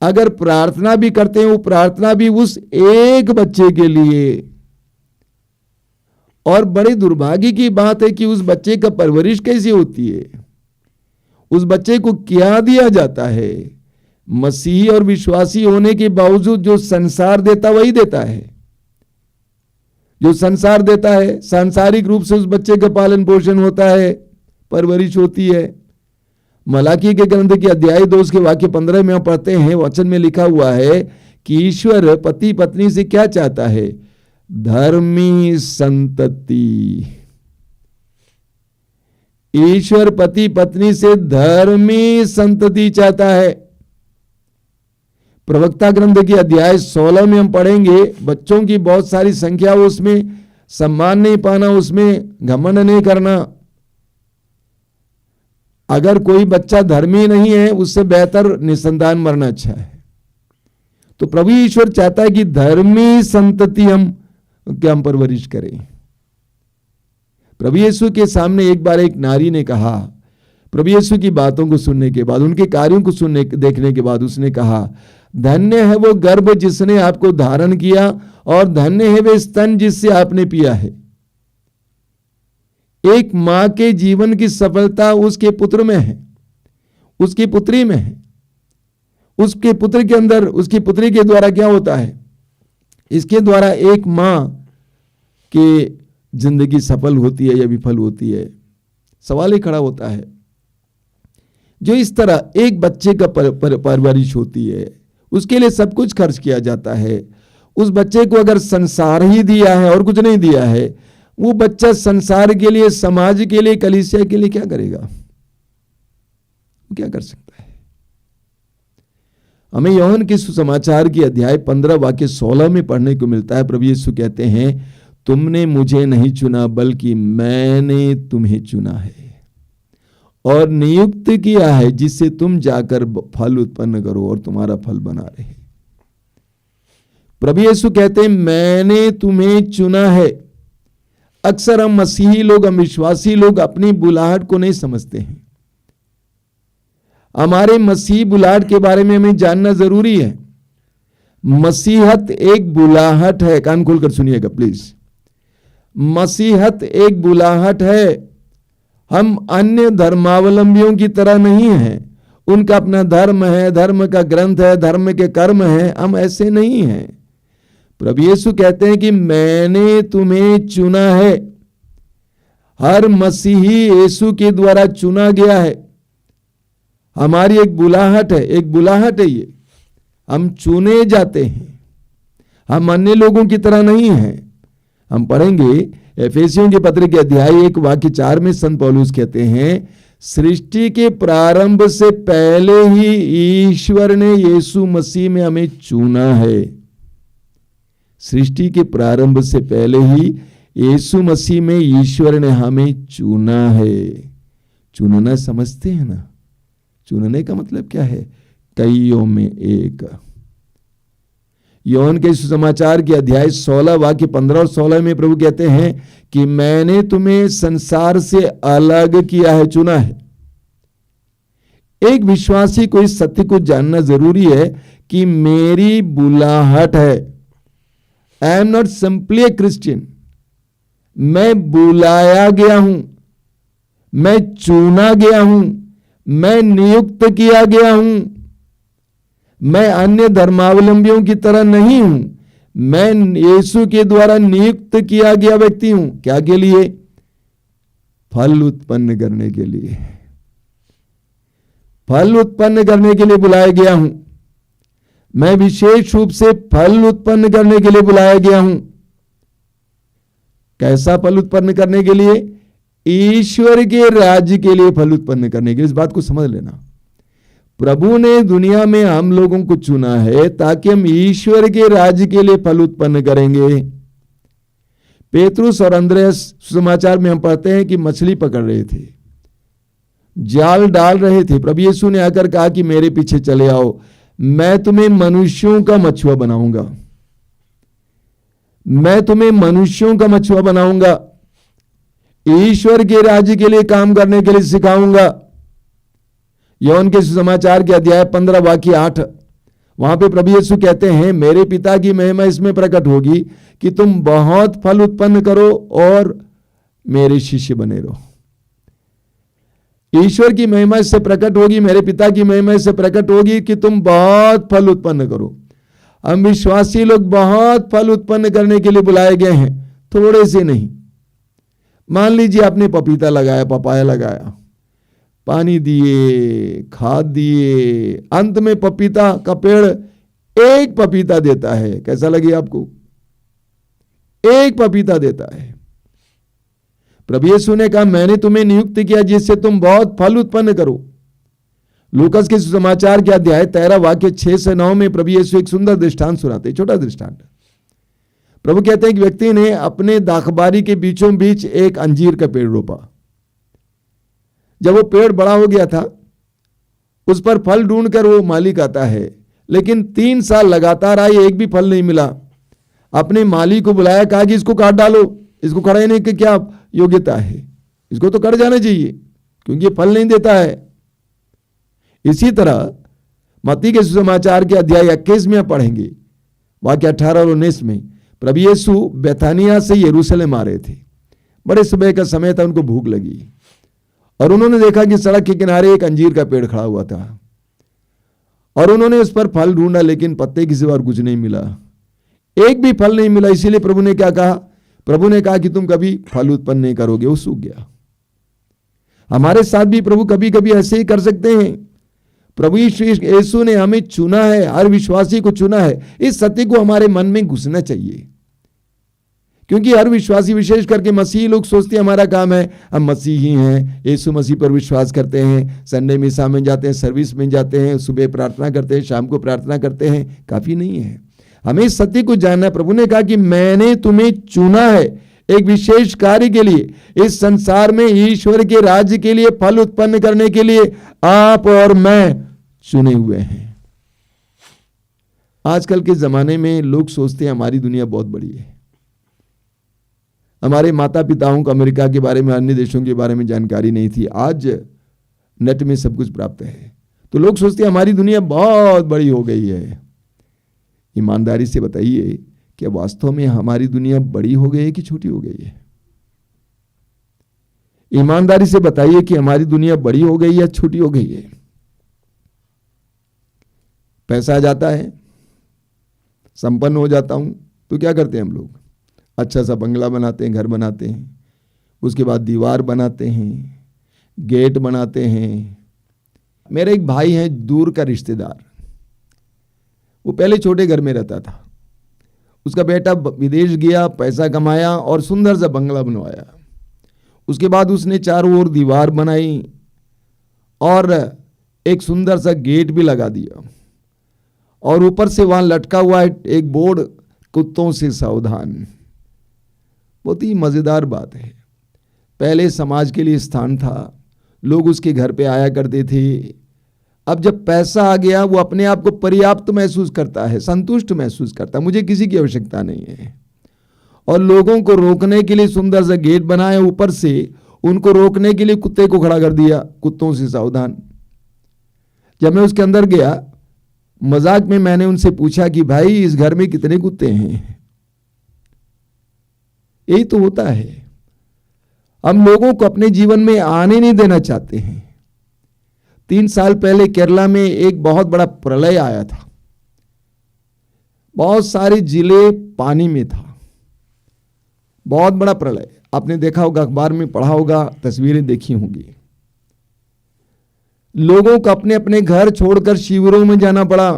अगर प्रार्थना भी करते हैं, वो प्रार्थना भी उस एक बच्चे के लिए। और बड़े दुर्भाग्य की बात है कि उस बच्चे का परवरिश कैसी होती है, उस बच्चे को क्या दिया जाता है। मसीही और विश्वासी होने के बावजूद जो संसार देता वही देता है। जो संसार देता है, सांसारिक रूप से उस बच्चे का पालन पोषण होता है, परवरिश होती है। मलाकी के ग्रंथ के अध्याय 2 के वाक्य 15 में हम पढ़ते हैं, वचन में लिखा हुआ है कि ईश्वर पति पत्नी से क्या चाहता है? धर्मी संतति। ईश्वर पति पत्नी से धर्मी संतति चाहता है। प्रवक्ता ग्रंथ के अध्याय 16 में हम पढ़ेंगे, बच्चों की बहुत सारी संख्या, उसमें सम्मान नहीं पाना, उसमें घमंड नहीं करना। अगर कोई बच्चा धर्मी नहीं है, उससे बेहतर निसंतान मरना अच्छा है। तो प्रभु ईश्वर चाहता है कि धर्मी संतति हम परवरिश करें। प्रभु यीशु के सामने एक बार एक नारी ने कहा, प्रभु यीशु की बातों को सुनने के बाद, उनके कार्यों को देखने के बाद उसने कहा, धन्य है वो गर्भ जिसने आपको धारण किया और धन्य है वे स्तन जिससे आपने पिया है। एक मां के जीवन की सफलता उसके पुत्र में है, उसकी पुत्री में है। उसके पुत्र के अंदर, उसकी पुत्री के द्वारा क्या होता है? इसके द्वारा एक मां की जिंदगी सफल होती है या विफल होती है। सवाल ही खड़ा होता है। जो इस तरह एक बच्चे का परवरिश होती है, उसके लिए सब कुछ खर्च किया जाता है। उस बच्चे को अगर संसार ही दिया है और कुछ नहीं दिया है, वो बच्चा संसार के लिए, समाज के लिए, कलीसिया के लिए क्या करेगा? वो क्या कर सकता है? हमें यूहन्ना के सुसमाचार की अध्याय 15 वाक्य 16 में पढ़ने को मिलता है। प्रभु यीशु कहते हैं, तुमने मुझे नहीं चुना बल्कि मैंने तुम्हें चुना है और नियुक्त किया है जिससे तुम जाकर फल उत्पन्न करो और तुम्हारा फल बना रहे। प्रभु यीशु कहते हैं, मैंने तुम्हें चुना है। अक्सर हम मसीही लोग, हम विश्वासी लोग अपनी बुलाहट को नहीं समझते हैं। हमारे मसीही बुलाहट के बारे में हमें जानना जरूरी है। मसीहत एक बुलाहट है। कान खोलकर सुनिएगा प्लीज। मसीहत एक बुलाहट है। हम अन्य धर्मावलंबियों की तरह नहीं हैं। उनका अपना धर्म है, धर्म का ग्रंथ है, धर्म के कर्म है। हम ऐसे नहीं हैं। प्रभु यीशु कहते हैं कि मैंने तुम्हें चुना है। हर मसीही यीशु के द्वारा चुना गया है। हमारी एक बुलाहट है, एक बुलाहट है ये। हम चुने जाते हैं। हम अन्य लोगों की तरह नहीं हैं। हम पढ़ेंगे एफेसियों के पत्र के अध्याय 1 वाक्य 4 में संत पौलुस कहते हैं, सृष्टि के प्रारंभ से पहले ही ईश्वर ने यीशु मसीह में हमें चुना है। सृष्टि के प्रारंभ से पहले ही यीशु मसीह में ईश्वर ने हमें चुना है। चुनना समझते हैं ना? चुनने का मतलब क्या है? कईयों में एक। यूहन्ना के सुसमाचार के अध्याय 16 वाक्य 15 और 16 में प्रभु कहते हैं कि मैंने तुम्हें संसार से अलग किया है, चुना है। एक विश्वासी को इस सत्य को जानना जरूरी है कि मेरी बुलाहट है। I am not simply A Christian, मैं बुलाया गया हूं, मैं चुना गया हूं, मैं नियुक्त किया गया हूं। मैं अन्य धर्मावलंबियों की तरह नहीं हूं, मैं यीशु के द्वारा नियुक्त किया गया व्यक्ति हूं। क्या के लिए? फल उत्पन्न करने के लिए। फल उत्पन्न करने के लिए बुलाया गया हूं। मैं विशेष रूप से फल उत्पन्न करने के लिए बुलाया गया हूं। कैसा फल उत्पन्न करने के लिए? ईश्वर के राज्य के लिए फल उत्पन्न करने के लिए। इस बात को समझ लेना, प्रभु ने दुनिया में हम लोगों को चुना है ताकि हम ईश्वर के राज्य के लिए फल उत्पन्न करेंगे। पेतरुस और अंद्रयास सुसमाचार में हम पढ़ते हैं कि मछली पकड़ रहे थे, जाल डाल रहे थे। प्रभु यीशु ने आकर कहा कि मेरे पीछे चले आओ, मैं तुम्हें मनुष्यों का मछुआ बनाऊंगा, मैं तुम्हें मनुष्यों का मछुआ बनाऊंगा, ईश्वर के राज्य के लिए काम करने के लिए सिखाऊंगा। यूहन्ना के सुसमाचार के अध्याय 15 वाक्य 8, वहां पे प्रभु यीशु कहते हैं मेरे पिता की महिमा इसमें प्रकट होगी कि तुम बहुत फल उत्पन्न करो और मेरे शिष्य बने रहो। ईश्वर की महिमा इससे प्रकट होगी, मेरे पिता की महिमा इससे प्रकट होगी कि तुम बहुत फल उत्पन्न करो। हम विश्वासी लोग बहुत फल उत्पन्न करने के लिए बुलाए गए हैं, थोड़े से नहीं। मान लीजिए आपने पपीता लगाया, पपाया लगाया, पानी दिए, खाद दिए, अंत में पपीता का पेड़ एक पपीता देता है। कैसा लगे आपको? एक पपीता देता है। प्रभु यीशु ने कहा मैंने तुम्हें नियुक्त किया जिससे तुम बहुत फल उत्पन्न करो। लूकास के सुसमाचार के अध्याय 13 वाक्य 6 से 9 में प्रभु यीशु एक सुंदर दृष्टांत सुनाते हैं, छोटा दृष्टांत। प्रभु कहते हैं कि व्यक्ति ने अपने दाखबारी के बीचों बीच एक अंजीर का पेड़ रोपा। जब वो पेड़ बड़ा हो गया था, उस पर फल ढूंढकर वो मालिक आता है, लेकिन 3 साल लगातार आए, एक भी फल नहीं मिला। अपने मालिक को बुलाया, कहा कि इसको काट डालो, इसको खड़ाने की क्या योग्यता है, इसको तो कट जाना चाहिए क्योंकि ये फल नहीं देता है। इसी तरह मत्ती के सुसमाचार के अध्याय 21 में पढ़ेंगे वाक्य 18 और 19 में प्रभु यीशु बेथानिया से यरूशलेम आ रहे थे। बड़े सुबह का समय था, उनको भूख लगी और उन्होंने देखा कि सड़क के किनारे एक अंजीर का पेड़ खड़ा हुआ था और उन्होंने उस पर फल ढूंढा, लेकिन पत्ते के सिवा और कुछ नहीं मिला, एक भी फल नहीं मिला। इसीलिए प्रभु ने क्या कहा? प्रभु ने कहा कि तुम कभी फल उत्पन्न नहीं करोगे, वो सूख गया। हमारे साथ भी प्रभु कभी कभी ऐसे ही कर सकते हैं। प्रभु यीशु ने हमें चुना है, हर विश्वासी को चुना है। इस सत्य को हमारे मन में घुसना चाहिए, क्योंकि हर विश्वासी, विशेष करके मसीही लोग सोचते हैं हमारा काम है, हम मसीही हैं, यीशु मसीह पर विश्वास करते हैं, संडे मिसा में जाते हैं, सर्विस में जाते हैं, सुबह प्रार्थना करते हैं, शाम को प्रार्थना करते हैं, काफी नहीं है। हमें इस सत्य को जानना है। प्रभु ने कहा कि मैंने तुम्हें चुना है एक विशेष कार्य के लिए, इस संसार में ईश्वर के राज्य के लिए फल उत्पन्न करने के लिए आप और मैं चुने हुए हैं। आजकल के जमाने में लोग सोचते हैं हमारी दुनिया बहुत बड़ी है। हमारे माता पिताओं को अमेरिका के बारे में, अन्य देशों के बारे में जानकारी नहीं थी। आज नेट में सब कुछ प्राप्त है, तो लोग सोचते हैं हमारी दुनिया बहुत बड़ी हो गई है। ईमानदारी से बताइए कि वास्तव में हमारी दुनिया बड़ी हो गई है कि छोटी हो गई है? ईमानदारी से बताइए कि हमारी दुनिया बड़ी हो गई या छोटी हो गई है? पैसा आ जाता है, संपन्न हो जाता हूं, तो क्या करते हैं हम लोग? अच्छा सा बंगला बनाते हैं, घर बनाते हैं, उसके बाद दीवार बनाते हैं, गेट बनाते हैं। मेरे एक भाई हैं, दूर का रिश्तेदार, वो पहले छोटे घर में रहता था। उसका बेटा विदेश गया, पैसा कमाया और सुंदर सा बंगला बनवाया। उसके बाद उसने चारों ओर दीवार बनाई और एक सुंदर सा गेट भी लगा दिया और ऊपर से वहां लटका हुआ एक बोर्ड, कुत्तों से सावधान। बहुत ही मजेदार बात है। पहले समाज के लिए स्थान था, लोग उसके घर पे आया करते थे, अब जब पैसा आ गया, वो अपने आप को पर्याप्त महसूस करता है, संतुष्ट महसूस करता है, मुझे किसी की आवश्यकता नहीं है। और लोगों को रोकने के लिए सुंदर सा गेट बनाया, ऊपर से उनको रोकने के लिए कुत्ते को खड़ा कर दिया, कुत्तों से सावधान। जब मैं उसके अंदर गया, मजाक में मैंने उनसे पूछा कि भाई इस घर में कितने कुत्ते हैं? यही तो होता है, हम लोगों को अपने जीवन में आने नहीं देना चाहते हैं। 3 साल पहले केरला में एक बहुत बड़ा प्रलय आया था, बहुत सारे जिले पानी में था, बहुत बड़ा प्रलय। आपने देखा होगा, अखबार में पढ़ा होगा, तस्वीरें देखी होंगी। लोगों को अपने अपने घर छोड़कर शिविरों में जाना पड़ा।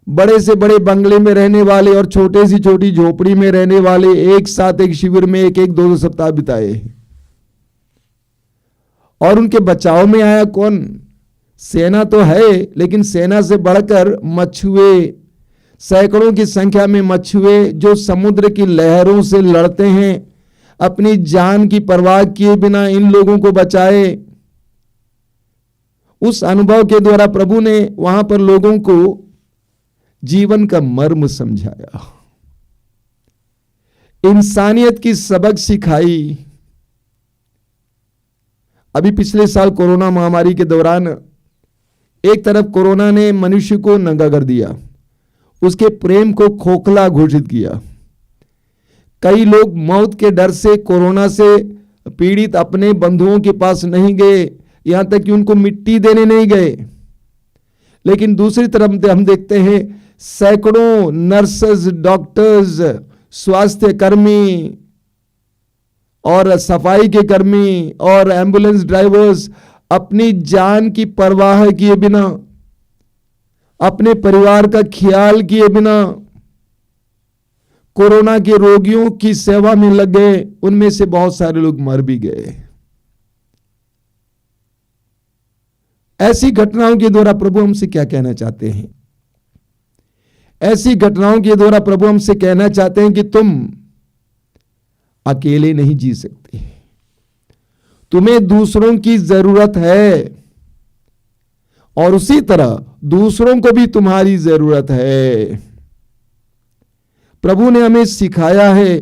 बड़े से बड़े बंगले में रहने वाले और छोटे सी छोटी झोपड़ी में रहने वाले एक साथ एक शिविर में एक 2 सप्ताह बिताए। और उनके बचाव में आया कौन? सेना तो है, लेकिन सेना से बढ़कर मछुए, सैकड़ों की संख्या में मछुए जो समुद्र की लहरों से लड़ते हैं, अपनी जान की परवाह किए बिना इन लोगों को बचाए। उस अनुभव के द्वारा प्रभु ने वहां पर लोगों को जीवन का मर्म समझाया, इंसानियत की सबक सिखाई। अभी पिछले साल कोरोना महामारी के दौरान एक तरफ कोरोना ने मनुष्य को नंगा कर दिया, उसके प्रेम को खोखला घोषित किया। कई लोग मौत के डर से कोरोना से पीड़ित अपने बंधुओं के पास नहीं गए, यहां तक कि उनको मिट्टी देने नहीं गए। लेकिन दूसरी तरफ हम देखते हैं सैकड़ों नर्सेज, डॉक्टर्स, स्वास्थ्य कर्मी और सफाई के कर्मी और एम्बुलेंस ड्राइवर्स अपनी जान की परवाह किए बिना, अपने परिवार का ख्याल किए बिना कोरोना के रोगियों की सेवा में लग गए। उनमें से बहुत सारे लोग मर भी गए। ऐसी घटनाओं के द्वारा प्रभु हमसे क्या कहना चाहते हैं? ऐसी घटनाओं के द्वारा प्रभु हमसे कहना चाहते हैं कि तुम अकेले नहीं जी सकते, तुम्हें दूसरों की जरूरत है, और उसी तरह दूसरों को भी तुम्हारी जरूरत है। प्रभु ने हमें सिखाया है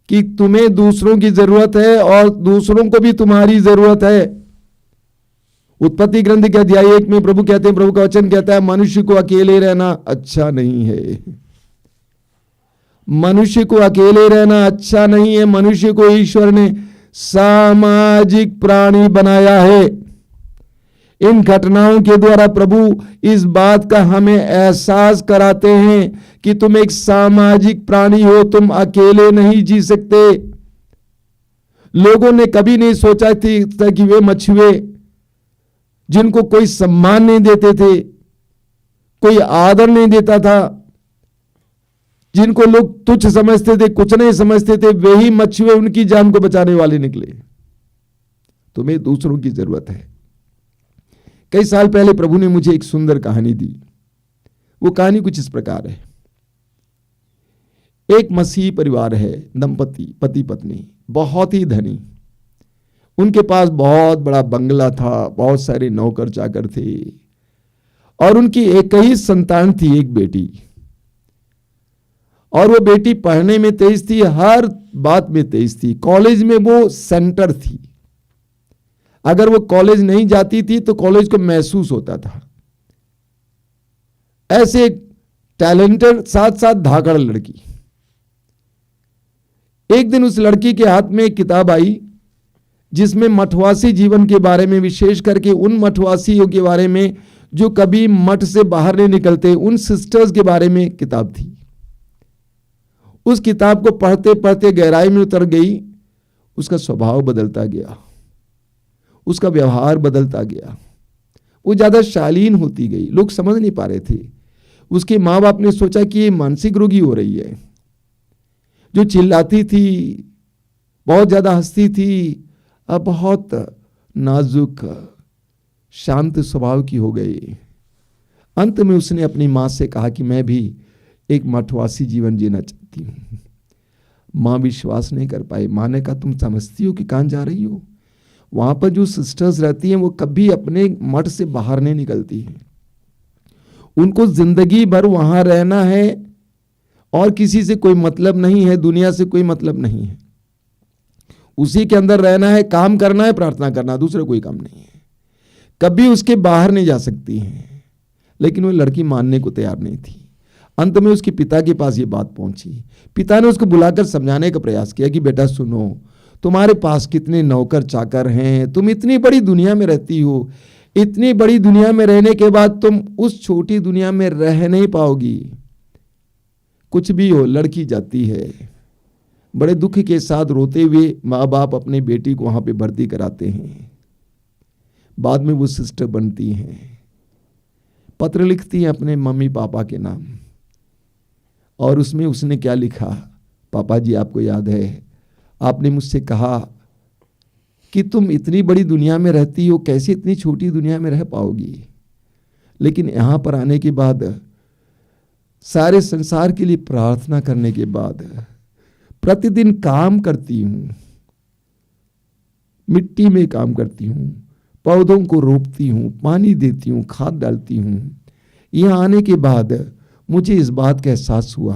कि तुम्हें दूसरों की जरूरत है और दूसरों को भी तुम्हारी जरूरत है। उत्पत्ति ग्रंथ के अध्याय 1 में प्रभु कहते हैं, प्रभु का वचन कहता है, मनुष्य को अकेले रहना अच्छा नहीं है। मनुष्य को अकेले रहना अच्छा नहीं है। मनुष्य को ईश्वर ने सामाजिक प्राणी बनाया है। इन घटनाओं के द्वारा प्रभु इस बात का हमें एहसास कराते हैं कि तुम एक सामाजिक प्राणी हो, तुम अकेले नहीं जी सकते। लोगों ने कभी नहीं सोचा था कि वे मछुए जिनको कोई सम्मान नहीं देते थे, कोई आदर नहीं देता था, जिनको लोग तुच्छ समझते थे, कुछ नहीं समझते थे, वे ही मछुए उनकी जान को बचाने वाले निकले। तुम्हें दूसरों की जरूरत है। कई साल पहले प्रभु ने मुझे एक सुंदर कहानी दी। वो कहानी कुछ इस प्रकार है। एक मसीही परिवार है, दंपति, पति पत्नी, बहुत ही धनी। उनके पास बहुत बड़ा बंगला था, बहुत सारे नौकर चाकर थे, और उनकी एक ही संतान थी, एक बेटी। और वो बेटी पढ़ने में तेज थी, हर बात में तेज थी। कॉलेज में वो सेंटर थी। अगर वो कॉलेज नहीं जाती थी तो कॉलेज को महसूस होता था। ऐसे टैलेंटेड, साथ साथ धाकड़ लड़की। एक दिन उस लड़की के हाथ में एक किताब आई जिसमें मठवासी जीवन के बारे में, विशेष करके उन मठवासियों के बारे में जो कभी मठ से बाहर नहीं निकलते, उन सिस्टर्स के बारे में किताब थी। उस किताब को पढ़ते पढ़ते गहराई में उतर गई। उसका स्वभाव बदलता गया, उसका व्यवहार बदलता गया, वो ज्यादा शालीन होती गई। लोग समझ नहीं पा रहे थे। उसके माँ बाप ने सोचा कि ये मानसिक रोगी हो रही है। जो चिल्लाती थी, बहुत ज्यादा हंसती थी, अब बहुत नाजुक, शांत स्वभाव की हो गई। अंत में उसने अपनी माँ से कहा कि मैं भी एक मठवासी जीवन जीना चाहती हूँ। माँ विश्वास नहीं कर पाई। माँ ने कहा, तुम समझती हो कि कहाँ जा रही हो? वहां पर जो सिस्टर्स रहती हैं वो कभी अपने मठ से बाहर नहीं निकलती हैं। उनको जिंदगी भर वहां रहना है और किसी से कोई मतलब नहीं है, दुनिया से कोई मतलब नहीं है, उसी के अंदर रहना है, काम करना है, प्रार्थना करना, दूसरा कोई काम नहीं है, कभी उसके बाहर नहीं जा सकती हैं। लेकिन वो लड़की मानने को तैयार नहीं थी। अंत में उसके पिता के पास ये बात पहुंची। पिता ने उसको बुलाकर समझाने का प्रयास किया कि बेटा सुनो, तुम्हारे पास कितने नौकर चाकर हैं, तुम इतनी बड़ी दुनिया में रहती हो, इतनी बड़ी दुनिया में रहने के बाद तुम उस छोटी दुनिया में रह नहीं पाओगी। कुछ भी हो, लड़की जाती है, बड़े दुख के साथ रोते हुए माँ बाप अपने बेटी को वहां पे भर्ती कराते हैं। बाद में वो सिस्टर बनती हैं, पत्र लिखती हैं अपने मम्मी पापा के नाम, और उसमें उसने क्या लिखा, पापा जी आपको याद है आपने मुझसे कहा कि तुम इतनी बड़ी दुनिया में रहती हो, कैसे इतनी छोटी दुनिया में रह पाओगी, लेकिन यहां पर आने के बाद, सारे संसार के लिए प्रार्थना करने के बाद प्रतिदिन काम करती हूं, मिट्टी में काम करती हूं, पौधों को रोपती हूं, पानी देती हूं, खाद डालती हूं। यहां आने के बाद मुझे इस बात का एहसास हुआ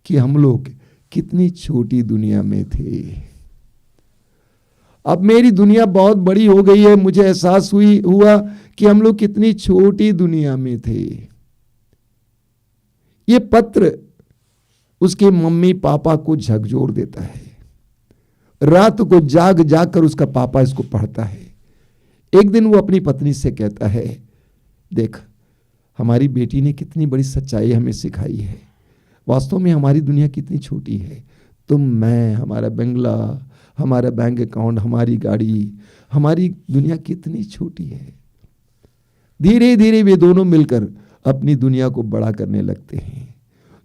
कि हम लोग कितनी छोटी दुनिया में थे। अब मेरी दुनिया बहुत बड़ी हो गई है, मुझे एहसास हुआ कि हम लोग कितनी छोटी दुनिया में थे। ये पत्र उसके मम्मी पापा को झकझोर देता है। रात को जाग जाग कर उसका पापा इसको पढ़ता है। एक दिन वो अपनी पत्नी से कहता है, देख हमारी बेटी ने कितनी बड़ी सच्चाई हमें सिखाई है, वास्तव में हमारी दुनिया कितनी छोटी है। तुम, मैं, हमारा बंगला, हमारा बैंक अकाउंट, हमारी गाड़ी, हमारी दुनिया कितनी छोटी है। धीरे धीरे वे दोनों मिलकर अपनी दुनिया को बड़ा करने लगते हैं,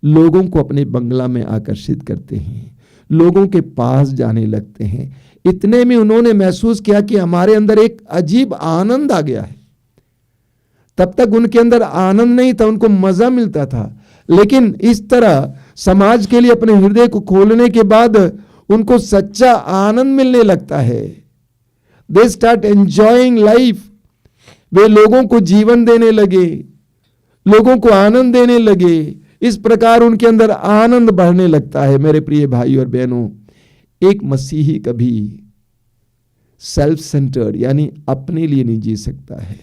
लोगों को अपने बंगला में आकर्षित करते हैं, लोगों के पास जाने लगते हैं। इतने में उन्होंने महसूस किया कि हमारे अंदर एक अजीब आनंद आ गया है। तब तक उनके अंदर आनंद नहीं था, उनको मजा मिलता था, लेकिन इस तरह समाज के लिए अपने हृदय को खोलने के बाद उनको सच्चा आनंद मिलने लगता है। They start enjoying life. वे लोगों को जीवन देने लगे, लोगों को आनंद देने लगे। इस प्रकार उनके अंदर आनंद बढ़ने लगता है। मेरे प्रिय भाई और बहनों, एक मसीही कभी सेल्फ सेंटर्ड यानी अपने लिए नहीं जी सकता है,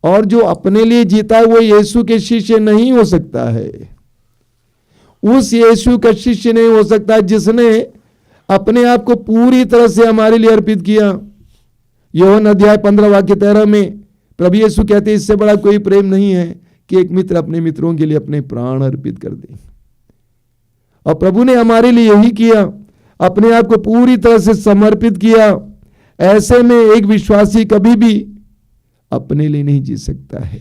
और जो अपने लिए जीता है वो यीशु के शिष्य नहीं हो सकता है। उस यीशु का शिष्य नहीं हो सकता जिसने अपने आप को पूरी तरह से हमारे लिए अर्पित किया। यूहन्ना अध्याय 15 वाक्य 13 में प्रभु यीशु कहते इससे बड़ा कोई प्रेम नहीं है कि एक मित्र अपने मित्रों के लिए अपने प्राण अर्पित कर दे। और प्रभु ने हमारे लिए यही किया, अपने आप को पूरी तरह से समर्पित किया। ऐसे में एक विश्वासी कभी भी अपने लिए नहीं जी सकता है,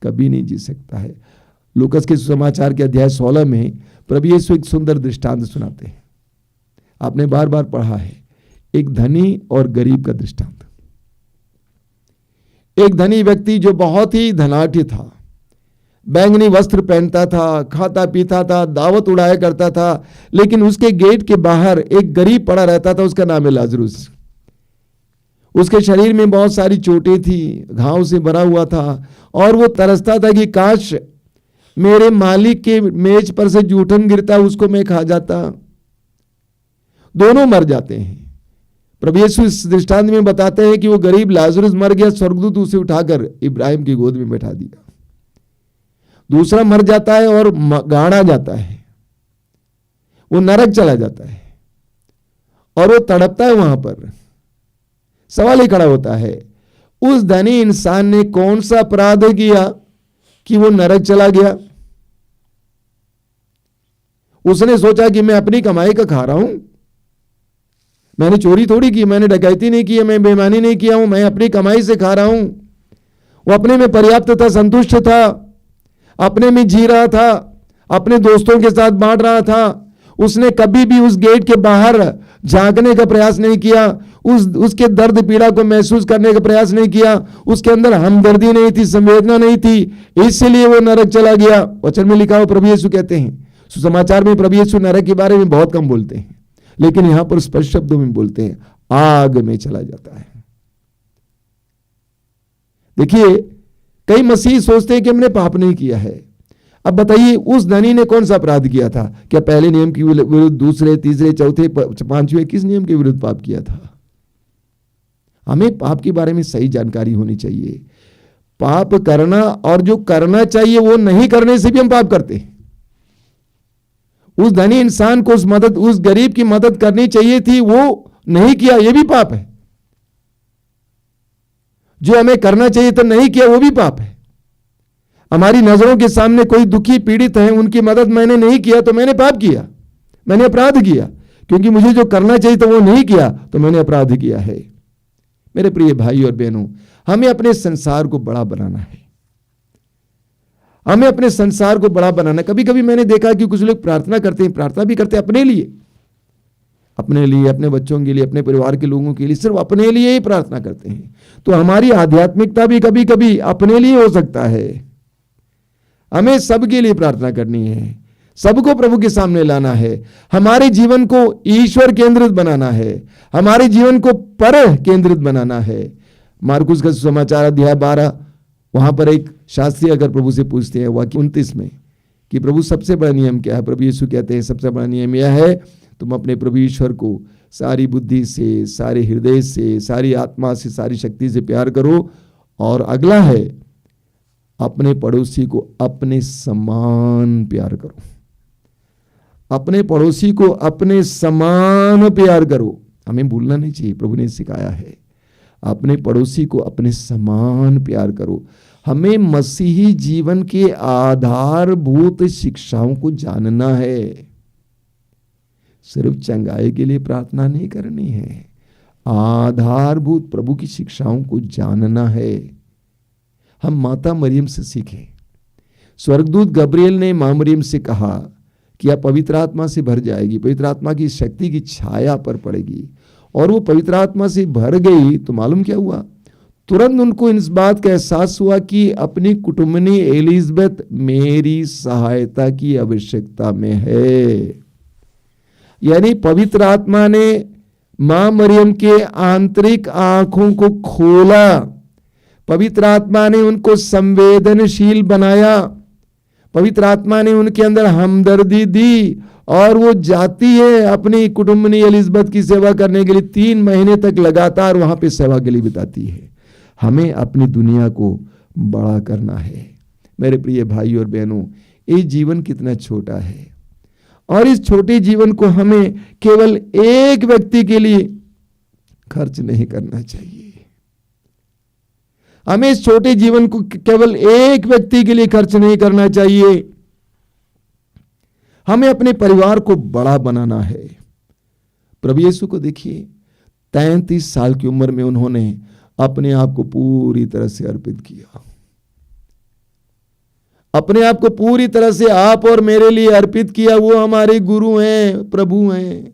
कभी नहीं जी सकता है। लूकस के सुसमाचार के अध्याय 16 में प्रभु यीशु एक सुंदर दृष्टांत सुनाते हैं। आपने बार बार पढ़ा है, एक धनी और गरीब का दृष्टांत। एक धनी व्यक्ति जो बहुत ही धनाढ्य था, बैंगनी वस्त्र पहनता था, खाता पीता था, दावत उड़ाया करता था, लेकिन उसके गेट के बाहर एक गरीब पड़ा रहता था, उसका नाम है लाजरुस। उसके शरीर में बहुत सारी चोटें थी, घाव से भरा हुआ था, और वो तरसता था कि काश मेरे मालिक के मेज पर से जूठन गिरता, उसको मैं खा जाता। दोनों मर जाते हैं। प्रभु यीशु इस दृष्टांत में बताते हैं कि वो गरीब लाजरुस मर गया, स्वर्गदूत उसे उठाकर इब्राहिम की गोद में बैठा दिया। दूसरा मर जाता है और गाड़ा जाता है, वो नरक चला जाता है और वो तड़पता है वहां पर। सवाल ही खड़ा होता है, उस धनी इंसान ने कौन सा अपराध किया कि वो नरक चला गया? उसने सोचा कि मैं अपनी कमाई का खा रहा हूं, मैंने चोरी थोड़ी की, मैंने डकैती नहीं की, मैं बेईमानी नहीं किया हूं, मैं अपनी कमाई से खा रहा हूं। वो अपने में पर्याप्त था, संतुष्ट था, अपने में जी रहा था, अपने दोस्तों के साथ बांट रहा था। उसने कभी भी उस गेट के बाहर झांकने का प्रयास नहीं किया, उसके दर्द पीड़ा को महसूस करने का प्रयास नहीं किया। उसके अंदर हमदर्दी नहीं थी, संवेदना नहीं थी, इसलिए वो नरक चला गया। वचन में लिखा हुआ प्रभु यीशु कहते हैं, सुसमाचार में प्रभु यीशु नरक के बारे में बहुत कम बोलते हैं, लेकिन यहां पर स्पष्ट शब्दों में बोलते हैं, आग में चला जाता है। देखिए, कई मसीह सोचते हैं कि हमने पाप नहीं किया है। अब बताइए, उस धनी ने कौन सा अपराध किया था? क्या पहले नियम के विरुद्ध, दूसरे, तीसरे, चौथे, पांचवें, किस नियम के विरुद्ध पाप किया था? हमें पाप के बारे में सही जानकारी होनी चाहिए। पाप करना और जो करना चाहिए वो नहीं करने से भी हम पाप करते हैं। उस धनी इंसान को उस गरीब की मदद करनी चाहिए थी, वो नहीं किया, ये भी पाप है। जो हमें करना चाहिए था नहीं किया, वो भी पाप है। हमारी नजरों के सामने कोई दुखी पीड़ित है, उनकी मदद मैंने नहीं किया तो मैंने पाप किया, मैंने अपराध किया। क्योंकि मुझे जो करना चाहिए था वो नहीं किया तो मैंने अपराध किया है। मेरे प्रिय भाई और बहनों, हमें अपने संसार को बड़ा बनाना है। हमें अपने संसार को बड़ा बनाना। कभी कभी मैंने देखा कि कुछ लोग प्रार्थना करते हैं, प्रार्थना भी करते हैं अपने लिए, अपने बच्चों के लिए, अपने परिवार के लोगों के लिए, सिर्फ अपने लिए ही प्रार्थना करते हैं। तो हमारी आध्यात्मिकता भी कभी कभी अपने लिए हो सकता है। हमें सबके लिए प्रार्थना करनी है, सबको प्रभु के सामने लाना है, हमारे जीवन को ईश्वर केंद्रित बनाना है, हमारे जीवन को पर केंद्रित बनाना है। मार्कुस का सुसमाचार अध्याय 12, वहां पर एक शास्त्री अगर प्रभु से पूछते हैं वाक्य 29 में कि प्रभु सबसे बड़ा नियम क्या है, प्रभु यीशु कहते हैं सबसे बड़ा नियम यह है, तुम अपने प्रभु ईश्वर को सारी बुद्धि से, सारे हृदय से, सारी आत्मा से, सारी शक्ति से प्यार करो, और अगला है अपने पड़ोसी को अपने समान प्यार करो। अपने पड़ोसी को अपने समान प्यार करो। हमें भूलना नहीं चाहिए, प्रभु ने सिखाया है अपने पड़ोसी को अपने समान प्यार करो। हमें मसीही जीवन के आधारभूत शिक्षाओं को जानना है। सिर्फ चंगाई के लिए प्रार्थना नहीं करनी है, आधारभूत प्रभु की शिक्षाओं को जानना है। हम माता मरियम से सीखें। स्वर्गदूत गब्रिएल ने मां मरियम से कहा कि आप पवित्र आत्मा से भर जाएगी, पवित्र आत्मा की शक्ति की छाया पर पड़ेगी, और वो पवित्र आत्मा से भर गई तो मालूम क्या हुआ? तुरंत उनको इस बात का एहसास हुआ कि अपनी कुटुंबनी एलिजबेथ मेरी सहायता की आवश्यकता में है। यानी पवित्र आत्मा ने मां मरियम के आंतरिक आंखों को खोला, पवित्र आत्मा ने उनको संवेदनशील बनाया, पवित्र आत्मा ने उनके अंदर हमदर्दी दी, और वो जाती है अपनी कुटुंबनी एलिजबेथ की सेवा करने के लिए। 3 महीने तक लगातार वहां पे सेवा के लिए बिताती है। हमें अपनी दुनिया को बड़ा करना है। मेरे प्रिय भाई और बहनों, ये जीवन कितना छोटा है, और इस छोटे जीवन को हमें केवल एक व्यक्ति के लिए खर्च नहीं करना चाहिए। हमें इस छोटे जीवन को केवल एक व्यक्ति के लिए खर्च नहीं करना चाहिए। हमें अपने परिवार को बड़ा बनाना है। प्रभु यीशु को देखिए, 33 साल की उम्र में उन्होंने अपने आप को पूरी तरह से अर्पित किया। अपने आप को पूरी तरह से आप और मेरे लिए अर्पित किया। वो हमारे गुरु हैं, प्रभु हैं।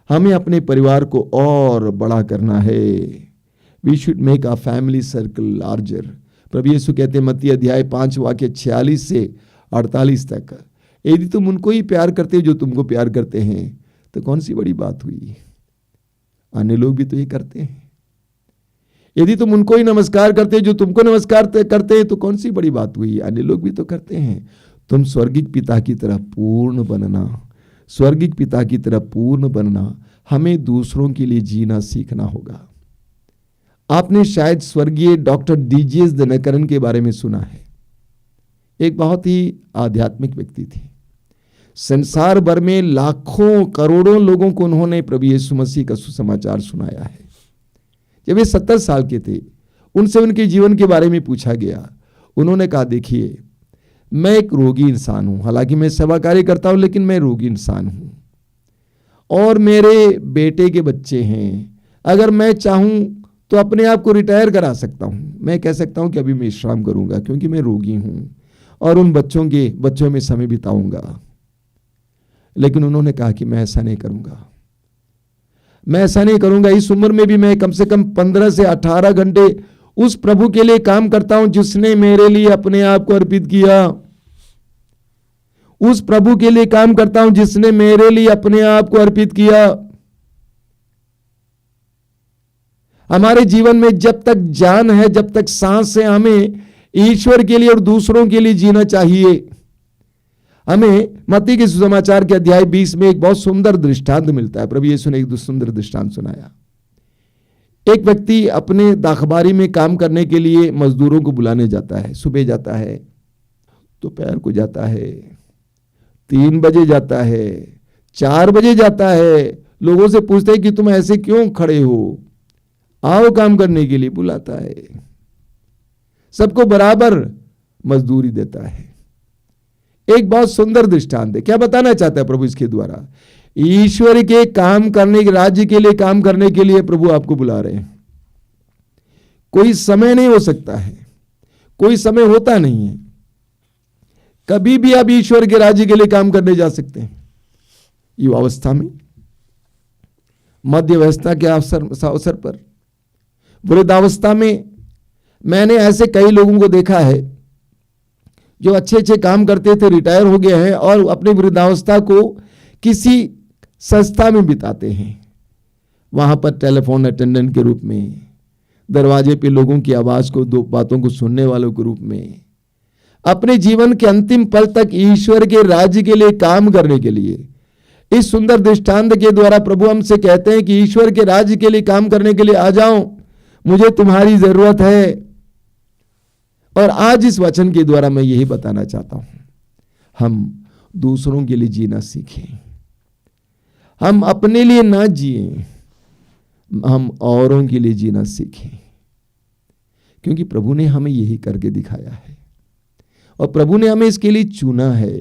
हमें अपने परिवार को और बड़ा करना है। We should make a family circle larger. प्रभु यीशु कहते हैं मत्ती अध्याय 5 वाक्य 46 से 48 तक, यदि तुम उनको ही प्यार करते हो जो तुमको प्यार करते हैं तो कौन सी बड़ी बात हुई? अन्य लोग भी तो ये करते हैं। यदि तुम उनको ही नमस्कार करते हो जो तुमको नमस्कार करते हैं तो कौन सी बड़ी बात हुई? अन्य लोग भी तो करते हैं। तुम स्वर्गिक पिता की तरह पूर्ण बनना, स्वर्गिक पिता की तरह पूर्ण बनना। हमें दूसरों के लिए जीना सीखना होगा। आपने शायद स्वर्गीय डॉक्टर डीजीएस दिनकरन के बारे में सुना है। एक बहुत ही आध्यात्मिक व्यक्ति थे। संसार भर में लाखों करोड़ों लोगों को उन्होंने प्रभु यीशु मसीह का सुसमाचार सुनाया है। जब वे 70 साल के थे, उनसे उनके जीवन के बारे में पूछा गया। उन्होंने कहा, देखिए, मैं एक रोगी इंसान हूं। हालांकि मैं सेवा कार्य करता हूं, लेकिन मैं रोगी इंसान हूं, और मेरे बेटे के बच्चे हैं। अगर मैं चाहूं तो अपने आप को रिटायर करा सकता हूं। मैं कह सकता हूं कि अभी मैं विश्राम करूंगा क्योंकि मैं रोगी हूं, और उन बच्चों में समय बिताऊंगा। लेकिन उन्होंने कहा कि मैं ऐसा नहीं करूंगा, मैं ऐसा नहीं करूंगा। इस उम्र में भी मैं कम से कम 15 से 18 घंटे उस प्रभु के लिए काम करता हूं जिसने मेरे लिए अपने आप को अर्पित किया। उस प्रभु के लिए काम करता हूं जिसने मेरे लिए अपने आप को अर्पित किया। हमारे जीवन में जब तक जान है, जब तक सांस है, हमें ईश्वर के लिए और दूसरों के लिए जीना चाहिए। हमें मत्ती के सुसमाचार के अध्याय 20 में एक बहुत सुंदर दृष्टांत मिलता है। प्रभु यीशु ने एक सुंदर दृष्टांत सुनाया। एक व्यक्ति अपने दाखबारी में काम करने के लिए मजदूरों को बुलाने जाता है। सुबह जाता है, दोपहर को जाता है, 3 बजे जाता है, 4 बजे जाता है। लोगों से पूछते हैं कि तुम ऐसे क्यों खड़े हो, आओ काम करने के लिए। बुलाता है, सबको बराबर मजदूरी देता है। एक बहुत सुंदर दृष्टांत है। क्या बताना चाहता है प्रभु इसके द्वारा? ईश्वर के काम करने के, राज्य के लिए काम करने के लिए प्रभु आपको बुला रहे हैं। कोई समय नहीं हो सकता है, कोई समय होता नहीं है। कभी भी आप ईश्वर के राज्य के लिए काम करने जा सकते हैं। युवावस्था में, मध्यवस्था के अवसर पर, वृद्धावस्था में। मैंने ऐसे कई लोगों को देखा है जो अच्छे अच्छे काम करते थे, रिटायर हो गए हैं और अपनी वृद्धावस्था को किसी संस्था में बिताते हैं। वहां पर टेलीफोन अटेंडेंट के रूप में, दरवाजे पे लोगों की आवाज को, दो बातों को सुनने वालों के रूप में, अपने जीवन के अंतिम पल तक ईश्वर के राज्य के लिए काम करने के लिए। इस सुंदर दृष्टांत के द्वारा प्रभु हमसे कहते हैं कि ईश्वर के राज्य के लिए काम करने के लिए आ जाओ, मुझे तुम्हारी जरूरत है। और आज इस वचन के द्वारा मैं यही बताना चाहता हूं, हम दूसरों के लिए जीना सीखें। हम अपने लिए ना जिए, हम औरों के लिए जीना सीखें, क्योंकि प्रभु ने हमें यही करके दिखाया है और प्रभु ने हमें इसके लिए चुना है,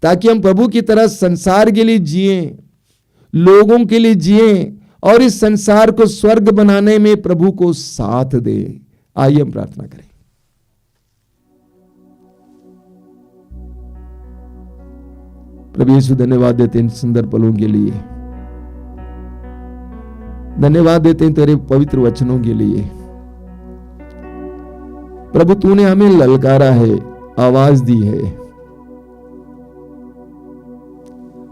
ताकि हम प्रभु की तरह संसार के लिए जिए, लोगों के लिए जिए और इस संसार को स्वर्ग बनाने में प्रभु को साथ दे। आइए हम प्रार्थना करें। प्रभु यीशु, धन्यवाद देते हैं इन सुंदर पलों के लिए, धन्यवाद देते हैं तेरे पवित्र वचनों के लिए। प्रभु तूने हमें ललकारा है, आवाज दी है,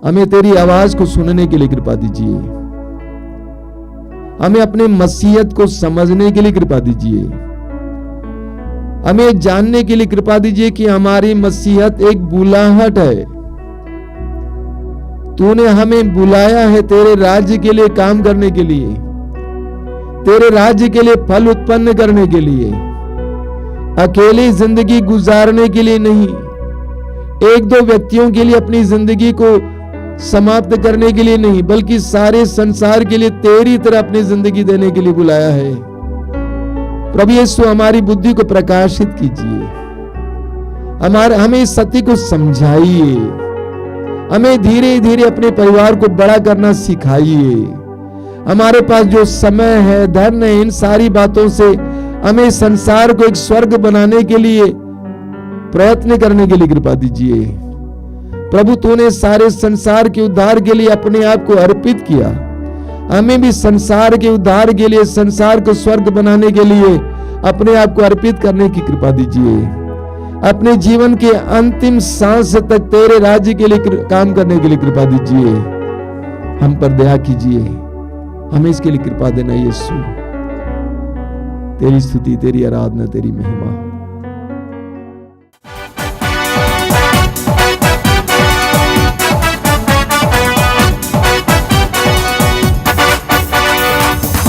हमें तेरी आवाज को सुनने के लिए कृपा दीजिए। हमें अपने मसीहत को समझने के लिए कृपा दीजिए। हमें जानने के लिए कृपा दीजिए कि हमारी मसीहत एक बुलाहट है। तूने हमें बुलाया है तेरे राज्य के लिए काम करने के लिए, तेरे राज्य के लिए फल उत्पन्न करने के लिए, अकेली जिंदगी गुजारने के लिए नहीं, एक दो व्यक्तियों के लिए अपनी जिंदगी को समाप्त करने के लिए नहीं, बल्कि सारे संसार के लिए तेरी तरह अपनी जिंदगी देने के लिए बुलाया है। प्रभु यीशु, हमारी बुद्धि को प्रकाशित कीजिए, हमें इस सत्य को समझाइए, हमें धीरे धीरे अपने परिवार को बड़ा करना सिखाइए। हमारे पास जो समय है, धन है, इन सारी बातों से हमें संसार को एक स्वर्ग बनाने के लिए प्रयत्न करने के लिए कृपा दीजिए। प्रभु तूने सारे संसार के उद्धार के लिए अपने आप को अर्पित किया, हमें भी संसार के उद्धार के लिए, संसार को स्वर्ग बनाने के लिए अपने आप को अर्पित करने की कृपा दीजिए। अपने जीवन के अंतिम सांस तक तेरे राज्य के लिए काम करने के लिए कृपा दीजिए। हम पर दया कीजिए, हमें इसके लिए कृपा देना यीशु। तेरी स्तुति, तेरी आराधना, तेरी महिमा।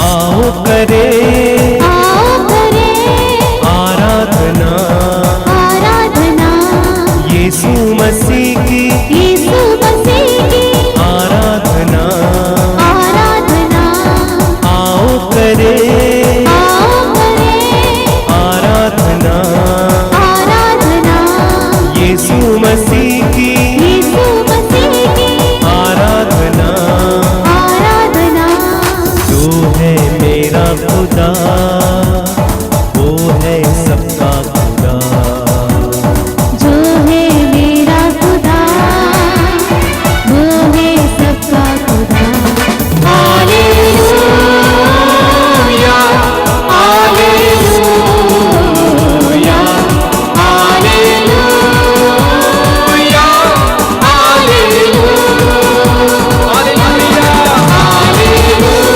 आओ करे आराधना, यीशु मसीह की आराधना, आओ करे आराधना, यीशु मसीह की आराधना। जो है मेरा खुदा, वो है सबका खुदा। जो है मेरा खुदा, वो है सबका खुदा। Hallelujah, hallelujah, hallelujah, hallelujah, hallelujah,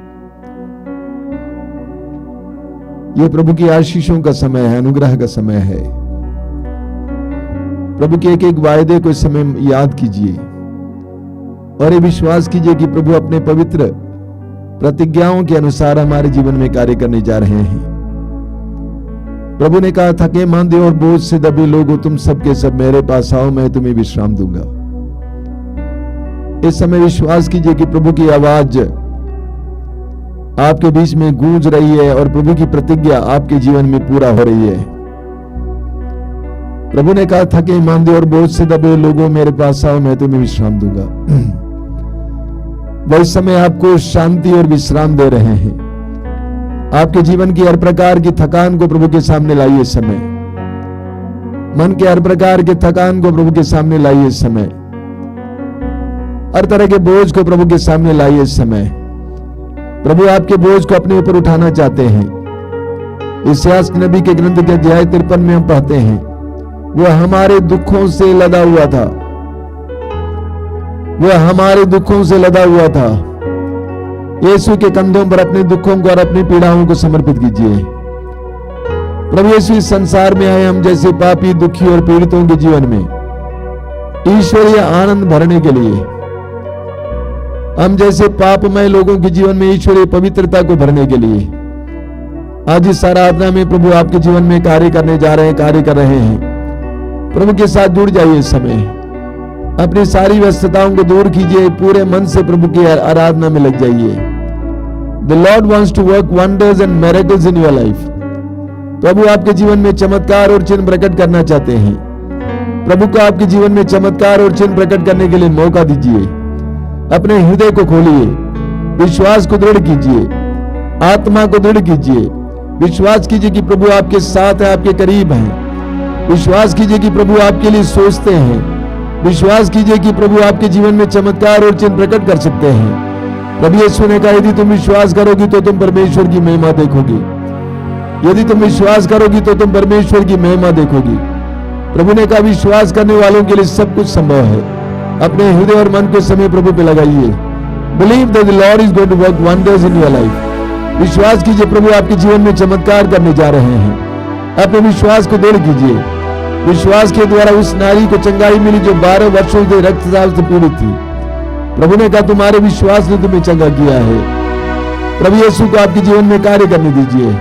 ये प्रभु की आशीषों का समय है, अनुग्रह का समय है। प्रभु के एक एक वायदे को इस समय याद कीजिए और ये विश्वास कीजिए कि प्रभु अपने पवित्र प्रतिज्ञाओं के अनुसार हमारे जीवन में कार्य करने जा रहे हैं। प्रभु ने कहा, थके मांदे और बोझ से दबे लोगों, तुम सबके सब मेरे पास आओ, मैं तुम्हें विश्राम दूंगा। इस समय विश्वास कीजिए कि प्रभु की आवाज आपके बीच में गूंज रही है और प्रभु की प्रतिज्ञा आपके जीवन में पूरा हो रही है। प्रभु ने कहा, थके मांदे और बोझ से दबे लोगों, मेरे पास आओ, मैं तुम्हें विश्राम दूंगा। वह इस समय आपको शांति और विश्राम दे रहे हैं। आपके जीवन की हर प्रकार की थकान को प्रभु के सामने लाइए इस समय। मन के हर प्रकार के थकान को प्रभु के सामने लाइए इस समय। हर तरह के बोझ को प्रभु के सामने लाइए इस समय। प्रभु आपके बोझ को अपने ऊपर उठाना चाहते हैं। इस्यास नबी के ग्रंथ के अध्याय 53 में हम पढ़ते हैं, वह हमारे दुखों से लदा हुआ था, वह हमारे दुखों से लदा हुआ था। यीशु के कंधों पर अपने दुखों को और अपनी पीड़ाओं को समर्पित कीजिए। प्रभु यीशु इस संसार में आए हम जैसे पापी, दुखी और पीड़ितों के जीवन में ईश्वरीय आनंद भरने के लिए, हम जैसे पापमय लोगों के जीवन में ईश्वरीय पवित्रता को भरने के लिए आज इस आराधना में प्रभु आपके जीवन में कार्य करने जा रहे हैं, कार्य कर रहे हैं। प्रभु के साथ जुड़ जाइए इस समय। अपनी सारी व्यस्तताओं को दूर कीजिए, पूरे मन से प्रभु की आराधना में लग जाइए। The Lord wants to work wonders and miracles in your life. प्रभु आपके जीवन में चमत्कार और चिन्ह प्रकट करना चाहते हैं। प्रभु को आपके जीवन में चमत्कार और चिन्ह प्रकट करने के लिए मौका दीजिए। अपने हृदय को खोलिए, विश्वास को दृढ़ कीजिए, आत्मा को दृढ़ कीजिए। विश्वास कीजिए कि प्रभु आपके साथ है, आपके करीब हैं। विश्वास कीजिए कि प्रभु आपके लिए सोचते हैं। विश्वास कीजिए कि प्रभु आपके जीवन में चमत्कार और चिन्ह प्रकट कर सकते हैं। प्रभु यीशु ने कहा, यदि तुम विश्वास करोगी तो तुम परमेश्वर की महिमा देखोगी। यदि तुम विश्वास करोगी तो तुम परमेश्वर की महिमा देखोगी। प्रभु ने कहा, विश्वास करने वालों के लिए सब कुछ संभव है। अपने हृदय और मन को समय प्रभु पे लगाइए। Believe that the Lord is going to work wonders in your life. विश्वास कीजिए प्रभु आपके जीवन में चमत्कार करने जा रहे हैं। अपने विश्वास को दृढ़ कीजिए। विश्वास के द्वारा उस नारी को चंगाई मिली जो 12 वर्षों से रक्तस्राव से पीड़ित थी। प्रभु ने कहा, तुम्हारे विश्वास ने तुम्हें चंगा किया है। प्रभु यीशु को आपके जीवन में कार्य करने दीजिए।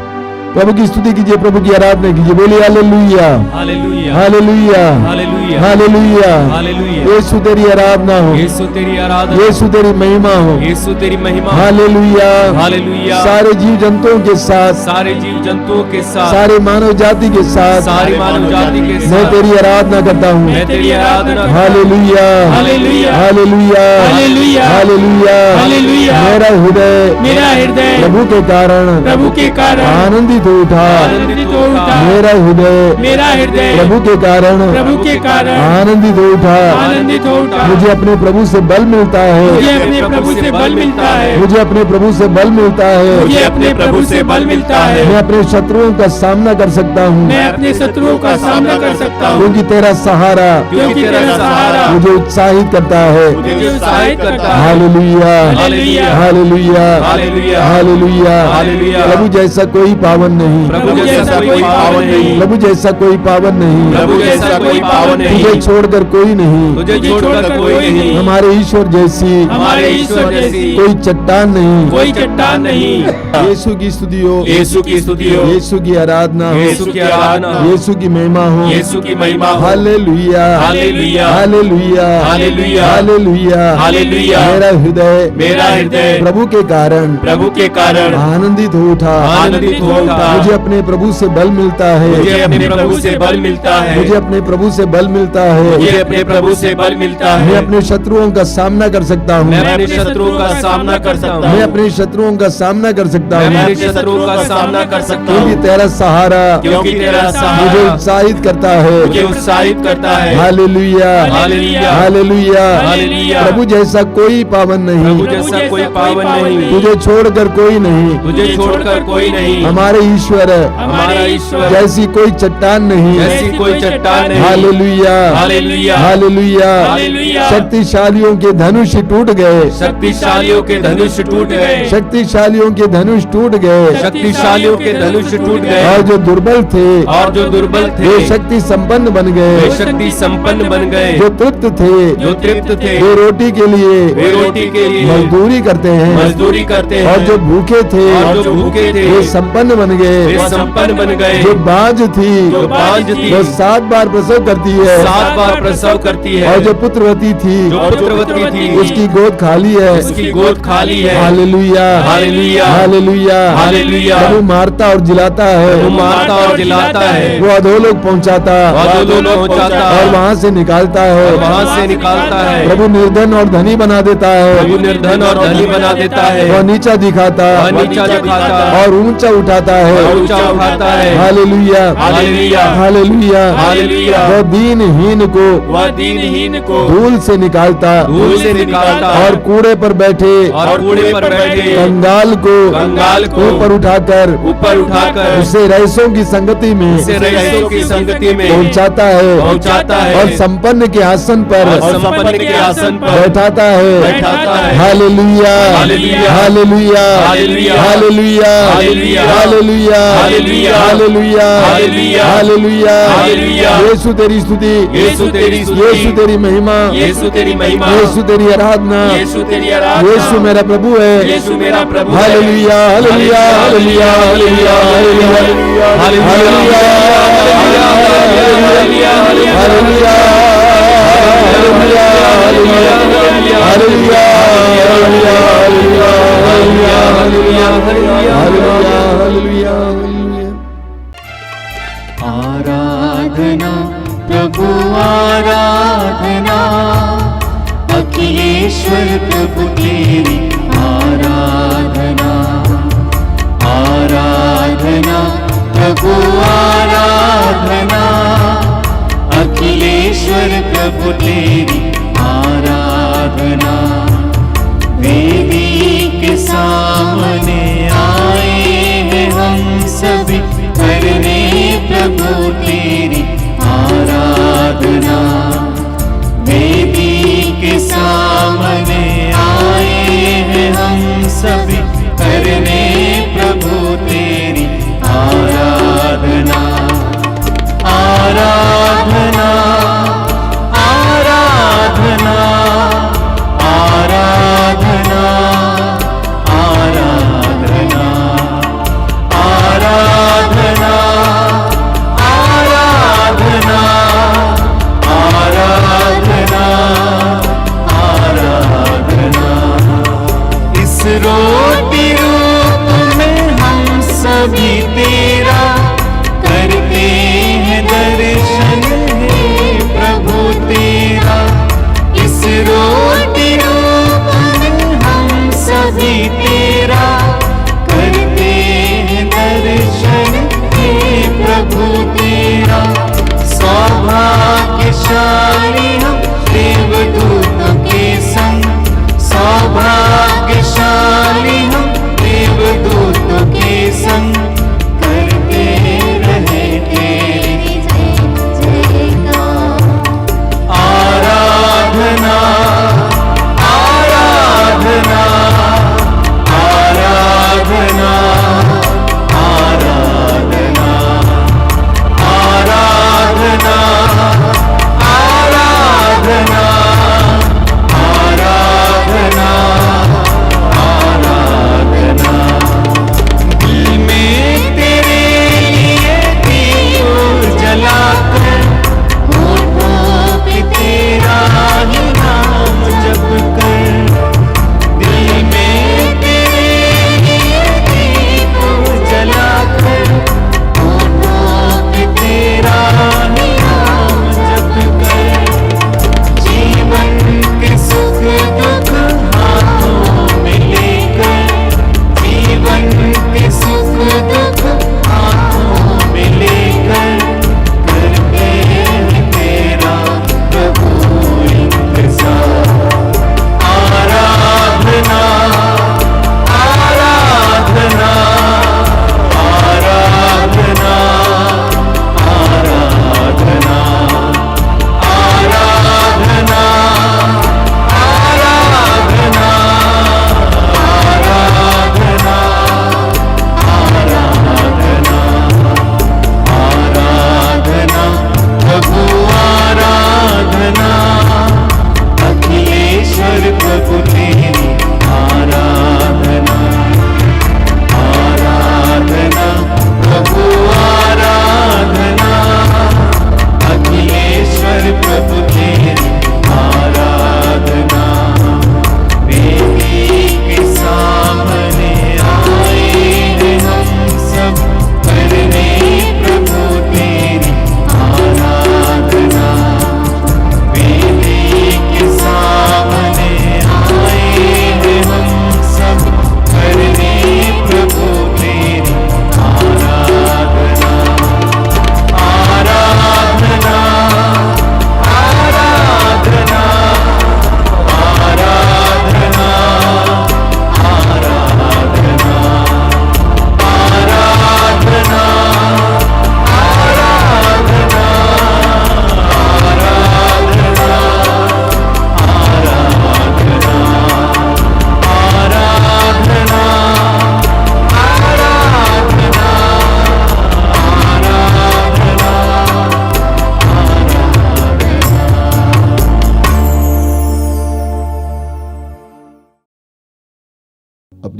प्रभु की स्तुति कीजिए, प्रभु की आराधना कीजिए। बोलिए hallelujah, hallelujah, hallelujah, hallelujah, hallelujah. Hallelujah. यीशु तेरी आराधना हो, यीशु तेरी आराधना, यीशु तेरी महिमा हो, यीशु तेरी महिमा, हालेलुया, हालेलुया। सारे जीव जंतुओं के साथ, सारे जीव जंतुओं के साथ, सारे मानव जाति के साथ, सारी मानव जाति के मैं साथ तेरी आराधना करता हूँ। मैं तेरी आराधना, hallelujah, hallelujah, hallelujah, hallelujah, hallelujah, hallelujah. मेरा हृदय प्रभु के कारण आनंदित हो उठा। आनंदित हो उठा। मेरा हृदय प्रभु के कारण आनंदित हो उठा। आनंदित हो उठा। मुझे अपने प्रभु से बल मिलता है। मुझे अपने प्रभु से बल मिलता है। मुझे अपने प्रभु से बल मिलता है। मुझे अपने प्रभु से बल मिलता है। मैं अपने शत्रुओं का सामना कर सकता हूँ, मैं अपने शत्रुओं का सामना कर सकता हूँ, क्योंकि तेरा सहारा क्योंकि तेरा सहारा मुझे उत्साहित करता है। मुझे उत्साहित करता है। Hallelujah, hallelujah, hallelujah, hallelujah, hallelujah. Hallelujah. प्रभु जैसा कोई पावन नहीं, प्रभु जैसा कोई पावन नहीं, प्रभु जैसा कोई पावन नहीं, प्रभु जैसा कोई पावन नहीं, तुझे छोड़कर कोई नहीं, तुझे छोड़कर कोई नहीं, हमारे ईश्वर जैसी हमारे ईश्वर जैसी कोई चट्टान नहीं। कोई चट्टान नहीं। यीशु की स्तुति हो, यीशु की स्तुति हो, यीशु की आराधना हो, यीशु की आराधना हो, यीशु की महिमा हो, यीशु की महिमा हो। Hallelujah, hallelujah, hallelujah, hallelujah, hallelujah, hallelujah. मेरा हृदय प्रभु के कारण आनंदित हो उठा। आनंदित हो उठा। मुझे अपने प्रभु से बल मिलता है। मुझे अपने प्रभु से बल मिलता है। मुझे अपने प्रभु से बल मिलता है। मुझे अपने प्रभु से बल मिलता मैं है। अपने शत्रुओं का सामना कर सकता हूँ। मैं अपने शत्रुओं का सामना कर सकता मैं हूँ। अपने शत्रुओं का सामना कर सकता मैं हूँ, अपने शत्रुओं का सामना कर सकता क्योंकि हूँ, तेरा सहारा क्योंकि तेरा मुझे सहारा उत्साहित करता है। मुझे उत्साहित करता है। Hallelujah, hallelujah, hallelujah. हालेलुया। प्रभु जैसा कोई पावन प्रभु नहीं, जैसा कोई पावन नहीं, तुझे छोड़कर कोई नहीं, तुझे छोड़कर कोई नहीं, हमारे ईश्वर हमारा ईश्वर जैसी कोई चट्टान नहीं। ऐसी कोई चट्टान नहीं। Hallelujah, hallelujah, hallelujah, hallelujah. शक्तिशालियों के धनुष टूट गए, शक्तिशालियों के धनुष टूट गए, शक्तिशालियों के धनुष टूट गए, शक्तिशालियों के धनुष टूट गए, और जो दुर्बल थे और जो दुर्बल थे वे शक्ति संपन्न बन वे गए, शक्ति संपन्न बन गए, जो तृप्त थे जो तृप्त थे वे रोटी के लिए वे रोटी के लिए मजदूरी करते हैं, मजदूरी करते हैं, और जो भूखे थे और जो भूखे थे वे संपन्न बन गए, वे संपन्न बन गए, जो बांझ थी जो बांझ थी वो 7 बार प्रसव करती है, 7 बार प्रसव करती है, और जो पुत्रवती थी जो पुत्रवती थी उसकी गोद खाली है। उसकी गोद खाली है। Hallelujah, hallelujah, hallelujah, hallelujah. प्रभु मारता और जिलाता है, वो मारता और जिलाता है, वो अधोलोक पहुंचाता अधोलोक पहुंचाता और वहां से निकालता है, वहां से निकालता है, प्रभु निर्धन और धनी बना देता है, प्रभु निर्धन और धनी बना देता है, वह नीचा दिखाता वह नीचा दिखाता और ऊंचा उठाता और है। ऊंचा उठाता है। Hallelujah, hallelujah, hallelujah, hallelujah. वह दीनहीन को वह दीनहीन को धूल से निकालता धूल से निकालता और कूड़े पर बैठे और कूड़े पर बैठे कंगाल को ऊपर उठाकर उसे रईसों की संगति में उसे रईसों की संगति में पहुंचाता है और संपन्न के आसन पर और संपन्न के आसन पर बैठाता बैठाता है। है। Hallelujah, hallelujah, hallelujah, hallelujah, hallelujah, hallelujah, hallelujah, hallelujah, hallelujah, hallelujah, hallelujah. Hallelujah. यीशु तेरी स्तुति, यीशु तेरी स्तुति, यीशु तेरी महिमा, यीशु तेरी महिमा, यीशु तेरी आराधना, यीशु तेरी आराधना, यीशु मेरा प्रभु है। यीशु मेरा प्रभु है। Hallelujah, hallelujah, hallelujah, hallelujah, hallelujah, hallelujah, hallelujah, hallelujah, आराधना प्रभु आराधना, अखिलेश्वर प्रभु तेरी आराधना, आराधना प्रभु आराधना, अखिलेश्वर प्रभु तेरी आराधना। वेदी के सामने आए हैं हम सभी करने प्रभु तेरी आराधना। वेदी के सामने आए हैं हम सभी करने प्रभु तेरी आराधना, आराधना, आराधना।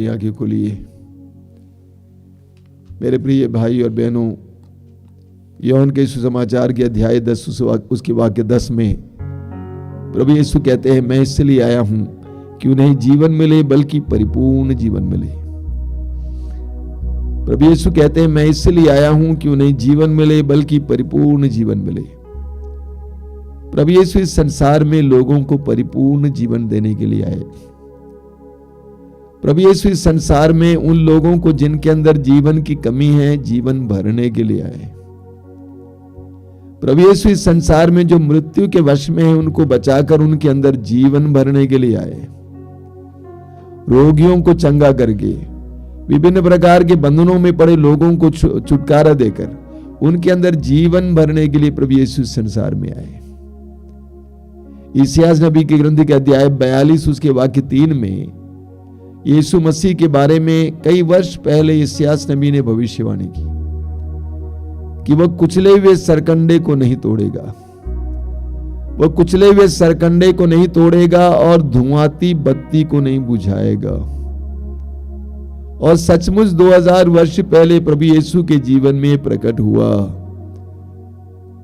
अपनी आंखें खोलिए। मेरे प्रिय भाई और बहनों, यूहन्ना के सुसमाचार के अध्याय 10 उसके वाक्य 10 में प्रभु यीशु कहते हैं, मैं इसलिए आया हूं कि उन्हें जीवन मिले, बल्कि परिपूर्ण जीवन मिले। प्रभु यीशु कहते हैं, मैं इसलिए आया हूं कि उन्हें जीवन मिले, बल्कि परिपूर्ण जीवन मिले। प्रभु यीशु इस संसार में लोगों को परिपूर्ण जीवन देने के लिए आए। प्रभु यीशु इस संसार में उन लोगों को जिनके अंदर जीवन की कमी है, जीवन भरने के लिए आए। प्रभु यीशु इस संसार में जो मृत्यु के वश में है, उनको बचाकर उनके अंदर जीवन भरने के लिए आए। रोगियों को चंगा करके, विभिन्न प्रकार के बंधनों में पड़े लोगों को छुटकारा देकर उनके अंदर जीवन भरने के लिए प्रभु यीशु इस संसार में आए। इसायाह नबी के ग्रंथ के अध्याय 42 उसके वाक्य 3 में यीशु मसीह के बारे में कई वर्ष पहले इसायाह नबी ने भविष्यवाणी की कि वह कुचले हुए सरकंडे को नहीं तोड़ेगा, वह कुचले हुए सरकंडे को नहीं तोड़ेगा और धुआंती बत्ती को नहीं बुझाएगा। और सचमुच 2000 वर्ष पहले प्रभु यीशु के जीवन में प्रकट हुआ।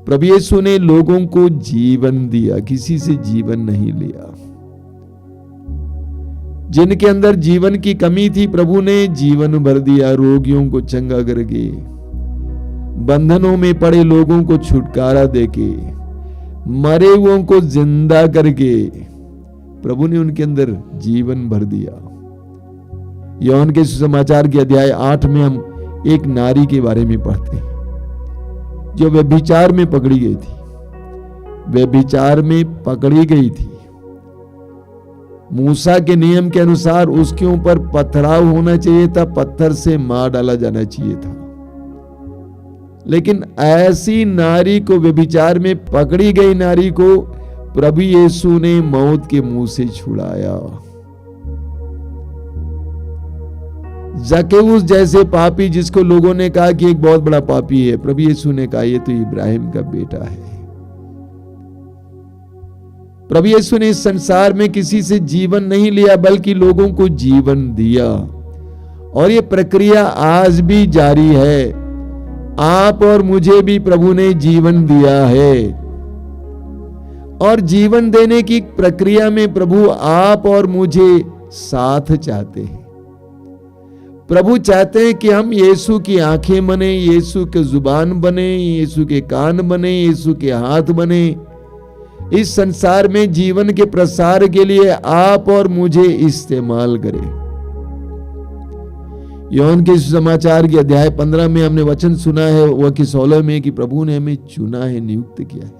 प्रभु यीशु ने लोगों को जीवन दिया, किसी से जीवन नहीं लिया। जिनके अंदर जीवन की कमी थी, प्रभु ने जीवन भर दिया। रोगियों को चंगा करके, बंधनों में पड़े लोगों को छुटकारा देके, मरे हुओं को जिंदा करके प्रभु ने उनके अंदर जीवन भर दिया। यूहन्ना के सुसमाचार के अध्याय 8 में हम एक नारी के बारे में पढ़ते हैं जो व्यभिचार में पकड़ी गई थी। व्यभिचार में पकड़ी गई थी। मूसा के नियम के अनुसार उसके ऊपर पथराव होना चाहिए था, पत्थर से मार डाला जाना चाहिए था। लेकिन ऐसी नारी को, व्यभिचार में पकड़ी गई नारी को प्रभु यीशु ने मौत के मुंह से छुड़ाया। जक्केउस जैसे पापी, जिसको लोगों ने कहा कि एक बहुत बड़ा पापी है, प्रभु यीशु ने कहा ये तो इब्राहिम का बेटा है। प्रभु यीशु ने इस संसार में किसी से जीवन नहीं लिया, बल्कि लोगों को जीवन दिया। और ये प्रक्रिया आज भी जारी है। आप और मुझे भी प्रभु ने जीवन दिया है। और जीवन देने की प्रक्रिया में प्रभु आप और मुझे साथ चाहते हैं। प्रभु चाहते हैं कि हम यीशु की आंखें बने, यीशु के जुबान बने, यीशु के कान बने, यीशु के हाथ बने। इस संसार में जीवन के प्रसार के लिए आप और मुझे इस्तेमाल करें। यूहन्ना के समाचार के अध्याय 15 में हमने वचन सुना है, वह कि 16 में, कि प्रभु ने हमें चुना है, नियुक्त किया है।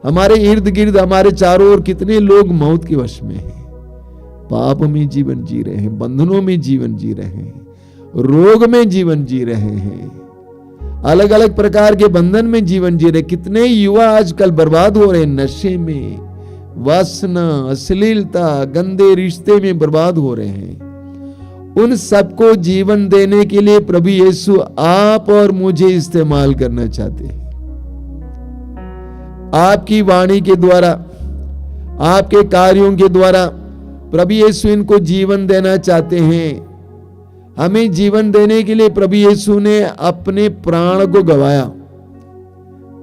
हमारे इर्द गिर्द, हमारे चारों ओर कितने लोग मौत के वश में हैं, पाप में जीवन जी रहे हैं, बंधनों में जीवन जी रहे हैं, रोग में जीवन जी रहे हैं, अलग अलग प्रकार के बंधन में जीवन जी रहे। कितने युवा आजकल बर्बाद हो रहे हैं, नशे में, वासना, अश्लीलता, गंदे रिश्ते में बर्बाद हो रहे हैं। उन सबको जीवन देने के लिए प्रभु यीशु आप और मुझे इस्तेमाल करना चाहते हैं। आपकी वाणी के द्वारा, आपके कार्यों के द्वारा प्रभु यीशु इनको जीवन देना चाहते हैं। हमें जीवन देने के लिए प्रभु यीशु ने अपने प्राण को गवाया।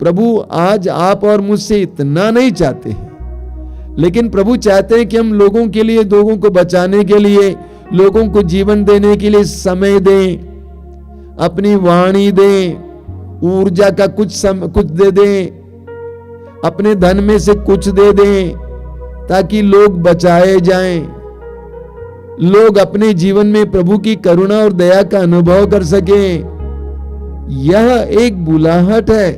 प्रभु आज आप और मुझसे इतना नहीं चाहते हैं, लेकिन प्रभु चाहते हैं कि हम लोगों के लिए, लोगों को बचाने के लिए, लोगों को जीवन देने के लिए समय दें, अपनी वाणी दें, ऊर्जा का कुछ दे दें, अपने धन में से कुछ दे दें, ताकि लोग बचाए जाएं, लोग अपने जीवन में प्रभु की करुणा और दया का अनुभव कर सकें। यह एक बुलाहट है।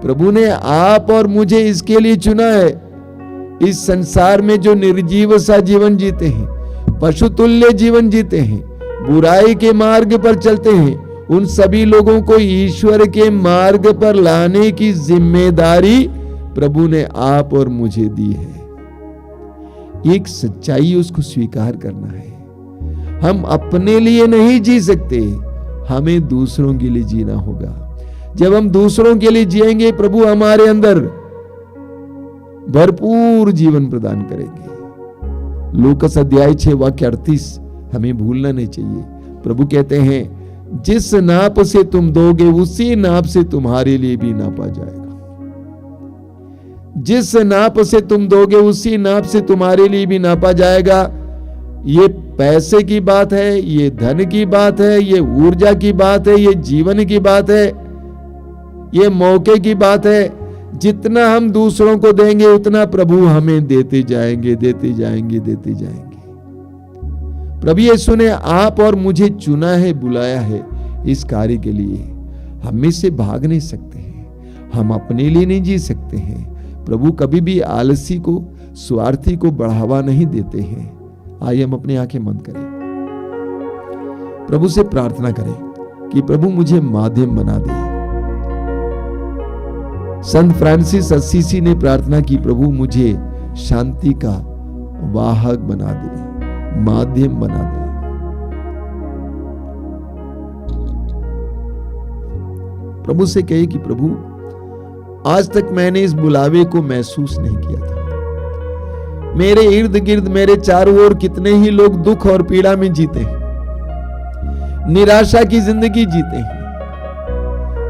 प्रभु ने आप और मुझे इसके लिए चुना है। इस संसार में जो निर्जीव सा जीवन जीते हैं, पशुतुल्य जीवन जीते हैं, बुराई के मार्ग पर चलते हैं, उन सभी लोगों को ईश्वर के मार्ग पर लाने की जिम्मेदारी प्रभु ने आप और मुझे दी है। एक सच्चाई, उसको स्वीकार करना है। हम अपने लिए नहीं जी सकते, हमें दूसरों के लिए जीना होगा। जब हम दूसरों के लिए जिएंगे, प्रभु हमारे अंदर भरपूर जीवन प्रदान करेंगे। लूकस अध्याय 6 वाक्य 38 हमें भूलना नहीं चाहिए। प्रभु कहते हैं, जिस नाप से तुम दोगे उसी नाप से तुम्हारे लिए भी नापा जाएगा। जिस नाप से तुम दोगे उसी नाप से तुम्हारे लिए भी नापा जाएगा। ये पैसे की बात है, ये धन की बात है, ये ऊर्जा की बात है, ये जीवन की बात है, ये मौके की बात है। जितना हम दूसरों को देंगे उतना प्रभु हमें देते जाएंगे, देते जाएंगे, देते जाएंगे। प्रभु यीशु ने आप और मुझे चुना है, बुलाया है इस कार्य के लिए। हम में से भाग नहीं सकते हैं, हम अपने लिए नहीं जी सकते हैं। प्रभु कभी भी आलसी को, स्वार्थी को बढ़ावा नहीं देते हैं। आइए हम अपनी आंखें बंद करें, प्रभु से प्रार्थना करें कि प्रभु मुझे माध्यम बना दे। संत फ्रांसिस असीसी ने प्रार्थना की, प्रभु मुझे शांति का वाहक बना दे, माध्यम बना दे। प्रभु से कहे कि प्रभु आज तक मैंने इस बुलावे को महसूस नहीं किया था। मेरे इर्द गिर्द, मेरे चारों ओर कितने ही लोग दुख और पीड़ा में जीते हैं, निराशा की जिंदगी जीते हैं,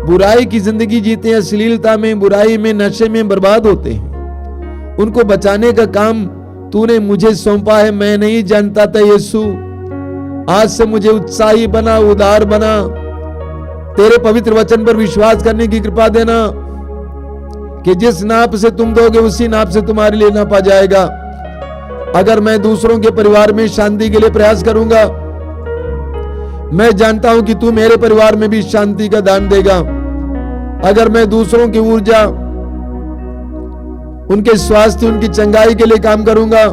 बुराई की जिंदगी जीते हैं, अश्लीलता में, बुराई में, नशे में बर्बाद होते हैं। उनको बचाने का काम तूने मुझे सौंपा है। मैं नहीं जानता था यीशु, आज से मुझे उत्साही बना, उदार बना। तेरे पवित्र वचन पर विश्वास करने की कृपा देना कि जिस नाप से तुम दोगे उसी नाप से तुम्हारे लिए नापा जाएगा। अगर मैं दूसरों के परिवार में शांति के लिए प्रयास करूंगा, मैं जानता हूं कि तू मेरे परिवार में भी शांति का दान देगा। अगर मैं दूसरों की ऊर्जा, उनके स्वास्थ्य, उनकी चंगाई के लिए काम करूंगा,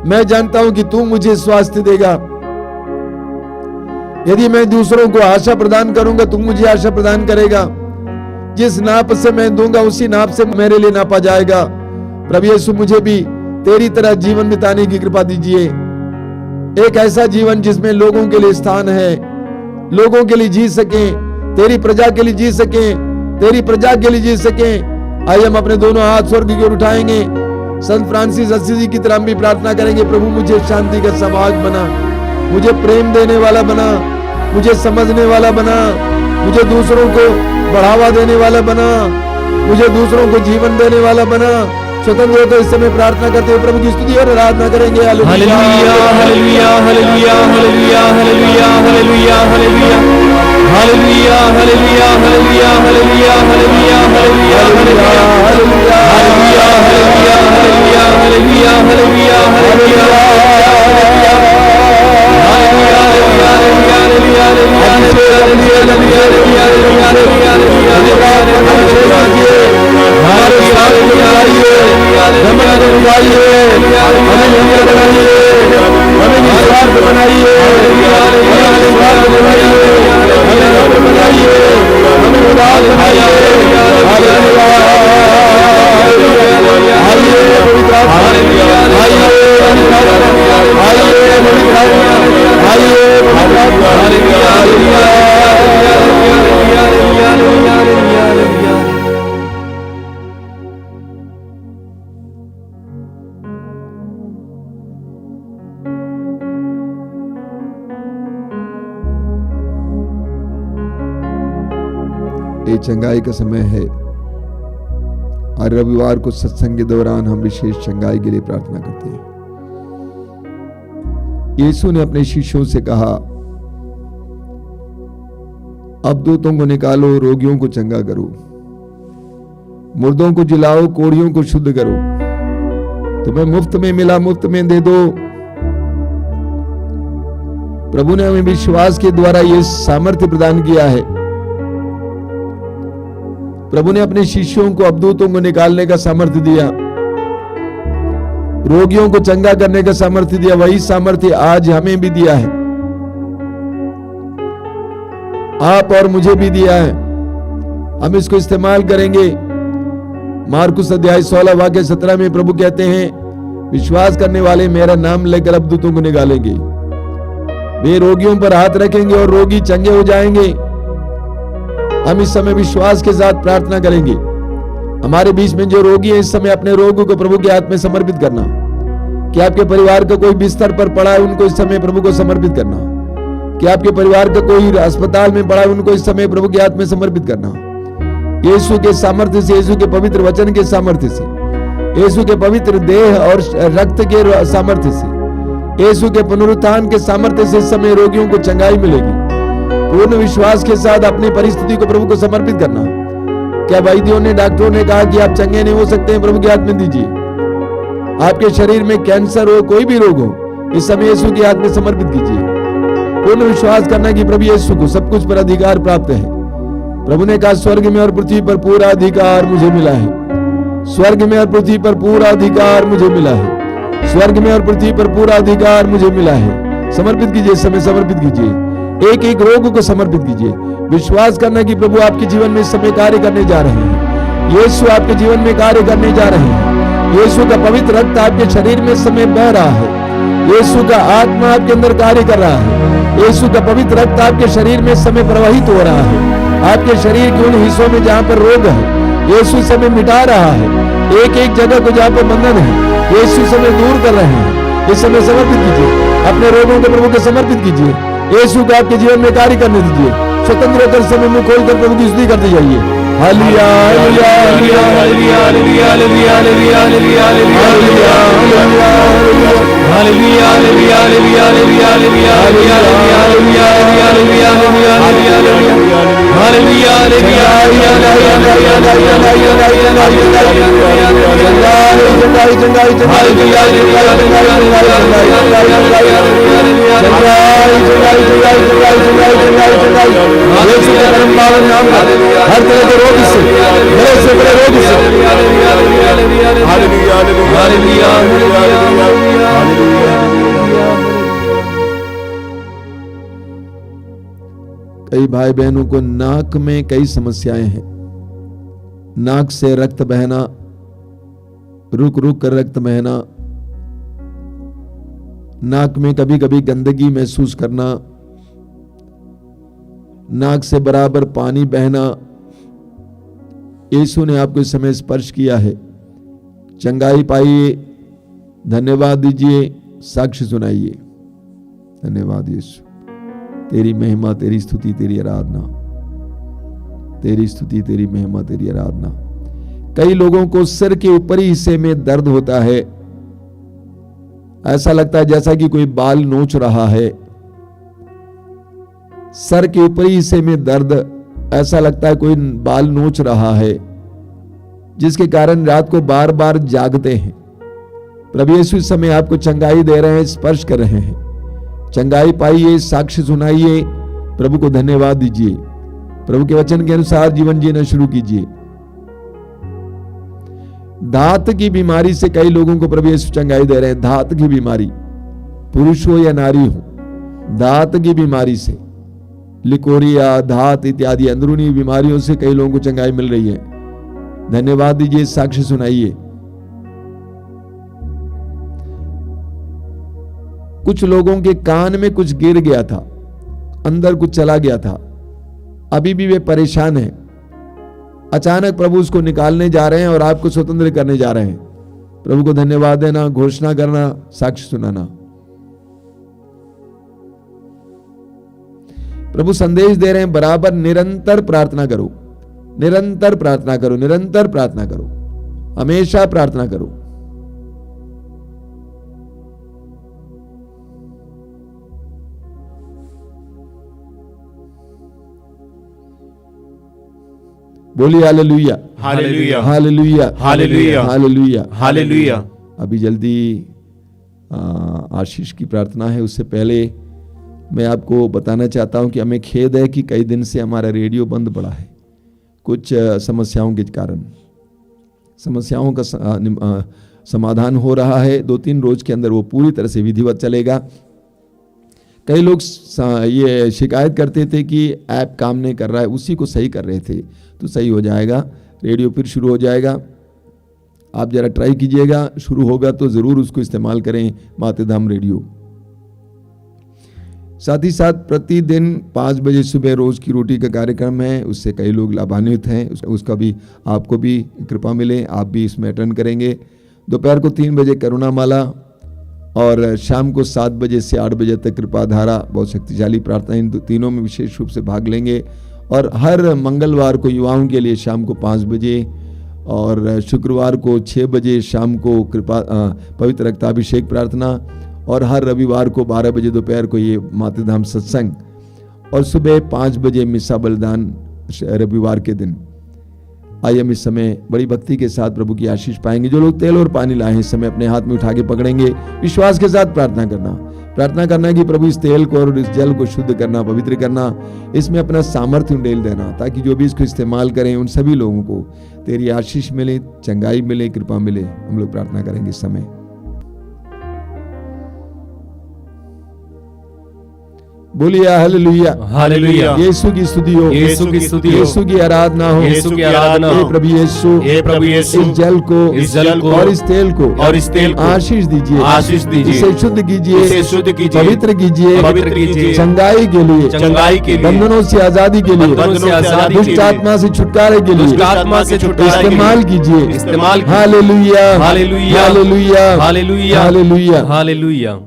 मैं जानता हूं कि तू मुझे स्वास्थ्य देगा। यदि मैं दूसरों को आशा प्रदान करूंगा, तू मुझे आशा प्रदान करेगा। जिस नाप से मैं दूंगा उसी नाप से मेरे लिए नापा जाएगा। प्रभु यीशु मुझे भी तेरी तरह जीवन बिताने की कृपा दीजिए, एक ऐसा जीवन जिसमें लोगों के लिए स्थान है, लोगों के लिए जी सकें, तेरी प्रजा के लिए जी सकें, तेरी प्रजा के लिए जी सकें। आइए हम अपने दोनों हाथ स्वर्ग की ओर उठाएंगे। संत फ्रांसिस असीसी की तरह हम भी प्रार्थना करेंगे, प्रभु मुझे शांति का समाज बना, मुझे प्रेम देने वाला बना, मुझे समझने वाला बना, मुझे दूसरों को बढ़ावा देने वाला बना, मुझे दूसरों को जीवन देने वाला बना। स्वतंत्र हो तो इस समय प्रार्थना करते हुए प्रभु की स्तुति और आराधना करेंगे। Hallelujah hallelujah hallelujah hallelujah hallelujah hallelujah hallelujah hallelujah hallelujah hallelujah hallelujah hallelujah hallelujah hallelujah hallelujah hallelujah hallelujah hallelujah ये चंगाई का समय है और रविवार को सत्संग के दौरान हम विशेष चंगाई के लिए प्रार्थना करते हैं। यीशु ने अपने शिष्यों से कहा, अब दूतों को निकालो, रोगियों को चंगा करो, मुर्दों को जिलाओ, कोढ़ियों को शुद्ध करो। तुम्हें मुफ्त में मिला, मुफ्त में दे दो। प्रभु ने हमें विश्वास के द्वारा यह सामर्थ्य प्रदान किया है। प्रभु ने अपने शिष्यों को अबदूतों को निकालने का सामर्थ्य दिया, रोगियों को चंगा करने का सामर्थ्य दिया। वही सामर्थ्य आज हमें भी दिया है, आप और मुझे भी दिया है। हम इसको इस्तेमाल करेंगे। मार्कुस अध्याय 16 वाक्य 17 में प्रभु कहते हैं, विश्वास करने वाले मेरा नाम लेकर अबदूतों को निकालेंगे, वे रोगियों पर हाथ रखेंगे और रोगी चंगे हो जाएंगे। हम इस समय विश्वास के साथ प्रार्थना करेंगे। हमारे बीच में जो रोगी है, इस समय अपने रोग को प्रभु के हाथ में समर्पित करना कि आपके परिवार का कोई बिस्तर पर पड़ा है, उनको इस समय प्रभु को समर्पित करना। कि आपके परिवार का कोई अस्पताल में पड़ा है, उनको इस समय प्रभु के हाथ में समर्पित करना। यीशु के सामर्थ्य से, यीशु के पवित्र वचन के सामर्थ्य से, यीशु के पवित्र देह और रक्त के सामर्थ्य से, यीशु के पुनरुत्थान के सामर्थ्य से इस समय रोगियों को चंगाई मिलेगी। पूर्ण विश्वास के साथ अपनी परिस्थिति को प्रभु को समर्पित करना। क्या वैद्यों ने, डॉक्टरों ने कहा कि आप चंगे नहीं हो सकते हैं, प्रभु के हाथ में दीजिए। आपके शरीर में कैंसर हो, कोई भी रोग हो, इस समय यीशु के हाथ में समर्पित कीजिए। पूर्ण विश्वास करना कि प्रभु यीशु को सब कुछ पर अधिकार प्राप्त है। प्रभु ने कहा स्वर्ग में और पृथ्वी पर पूरा अधिकार मुझे मिला है। स्वर्ग में और पृथ्वी पर पूरा अधिकार मुझे मिला है। स्वर्ग में और पृथ्वी पर पूरा अधिकार मुझे मिला है। समर्पित कीजिए, समय समर्पित कीजिए। एक एक रोग को समर्पित कीजिए। विश्वास करना कि प्रभु आपके जीवन में इस समय कार्य करने जा रहे हैं। यीशु आपके जीवन में कार्य करने जा रहे हैं। यीशु का पवित्र रक्त आपके शरीर में इस समय बह रहा है। यीशु का आत्मा आपके अंदर कार्य कर रहा है। यीशु का पवित्र रक्त आपके शरीर में इस समय प्रवाहित हो रहा है। आपके शरीर के उन हिस्सों में जहां पर रोग है, यीशु इस समय मिटा रहा है। एक एक जगह को जहां पर बंधन है, यीशु इस समय दूर कर रहे हैं। इस समय समर्पित कीजिए, अपने रोगों को प्रभु को समर्पित कीजिए। यीशु को आपके जीवन में कार्य करने दीजिए। स्वतंत्र होकर समय मुंह खोलकर प्रभु की स्तुति करते जाइए। Hallelujah hallelujah hallelujah hallelujah hallelujah hallelujah hallelujah hallelujah hallelujah hallelujah hallelujah hallelujah hallelujah हर तरह के रोग से, बड़े से बड़े रोग से, कई भाई बहनों को नाक में कई समस्याएं हैं। नाक से रक्त बहना, रुक रुक कर रक्त बहना, नाक में कभी कभी गंदगी महसूस करना, नाक से बराबर पानी बहना। यीशु ने आपको इस समय स्पर्श किया है। चंगाई पाइए, धन्यवाद दीजिए, साक्ष्य सुनाइए। धन्यवाद यीशु, तेरी महिमा, तेरी स्तुति, तेरी आराधना, तेरी स्तुति, तेरी महिमा, तेरी आराधना। कई लोगों को सिर के ऊपरी हिस्से में दर्द होता है। ऐसा लगता है जैसा कि कोई बाल नोच रहा है। सर के ऊपरी हिस्से में दर्द, ऐसा लगता है कोई बाल नोच रहा है, जिसके कारण रात को बार बार जागते हैं। प्रभु यीशु इस समय आपको चंगाई दे रहे हैं, स्पर्श कर रहे हैं। चंगाई पाइए, साक्ष्य सुनाइए, प्रभु को धन्यवाद दीजिए। प्रभु के वचन के अनुसार जीवन जीना शुरू कीजिए। दांत की बीमारी से कई लोगों को प्रभु यीशु चंगाई दे रहे हैं। दांत की बीमारी, पुरुष हो या नारी हो, दांत की बीमारी से, लिकोरिया, दांत इत्यादि अंदरूनी बीमारियों से कई लोगों को चंगाई मिल रही है। धन्यवाद दीजिए, साक्ष्य सुनाइए। कुछ लोगों के कान में कुछ गिर गया था, अंदर कुछ चला गया था, अभी भी वे परेशान हैं। अचानक प्रभु उसको निकालने जा रहे हैं और आपको स्वतंत्र करने जा रहे हैं। प्रभु को धन्यवाद देना, घोषणा करना, साक्ष्य सुनाना। प्रभु संदेश दे रहे हैं, बराबर निरंतर प्रार्थना करो, निरंतर प्रार्थना करो, निरंतर प्रार्थना करो, हमेशा प्रार्थना करो। बोलिए hallelujah hallelujah hallelujah hallelujah hallelujah hallelujah. अभी जल्दी आशीष की प्रार्थना है। उससे पहले मैं आपको बताना चाहता हूं कि हमें खेद है कि कई दिन से हमारा रेडियो बंद पड़ा है, कुछ समस्याओं के कारण। समस्याओं का समाधान हो रहा है, 2-3 रोज के अंदर वो पूरी तरह से विधिवत चलेगा। कई लोग ये शिकायत करते थे कि ऐप काम नहीं कर रहा है, उसी को सही कर रहे थे, तो सही हो जाएगा, रेडियो फिर शुरू हो जाएगा। आप जरा ट्राई कीजिएगा, शुरू होगा तो ज़रूर उसको इस्तेमाल करें, मातृधाम रेडियो। साथ ही साथ प्रतिदिन 5 बजे सुबह रोज की रोटी का कार्यक्रम है, उससे कई लोग लाभान्वित हैं, उसका भी आपको भी कृपा मिले, आप भी इसमें अटेंड करेंगे। दोपहर को 3 बजे करुणा माला, और शाम को 7 बजे से 8 बजे तक कृपा धारा बहुत शक्तिशाली प्रार्थना, इन तीनों में विशेष रूप से भाग लेंगे। और हर मंगलवार को युवाओं के लिए शाम को 5 बजे और शुक्रवार को 6 बजे शाम को कृपा पवित्र रक्ताभिषेक प्रार्थना, और हर रविवार को 12 बजे दोपहर को ये मातृधाम सत्संग, और सुबह 5 बजे मिसा बलिदान रविवार के दिन। आइए हम इस समय बड़ी भक्ति के साथ प्रभु की आशीष पाएंगे। जो लोग तेल और पानी लाए हैं इस समय अपने हाथ में उठा के पकड़ेंगे, विश्वास के साथ प्रार्थना करना कि प्रभु इस तेल को और इस जल को शुद्ध करना, पवित्र करना, इसमें अपना सामर्थ्य उंडेल देना, ताकि जो भी इसको इस्तेमाल करें उन सभी लोगों को तेरी आशीष मिले, चंगाई मिले, कृपा मिले। हम लोग प्रार्थना करेंगे इस समय। बोलिए हालेलुया, हालेलुया। यीशु की स्तुति हो, यीशु की स्तुति हो, यीशु की आराधना हो, यीशु की आराधना हो। हे प्रभु यीशु, हे प्रभु यीशु, इस जल को और इस तेल को आशीष दीजिए, आशीष दीजिए, इसे शुद्ध कीजिए, इसे शुद्ध कीजिए, पवित्र कीजिए, चंगाई के लिए, बंधनों से आजादी के लिए, दुष्ट आत्मा से छुटकारे के लिए इस्तेमाल कीजिए। Hallelujah, hallelujah, hallelujah, hallelujah, hallelujah, hallelujah.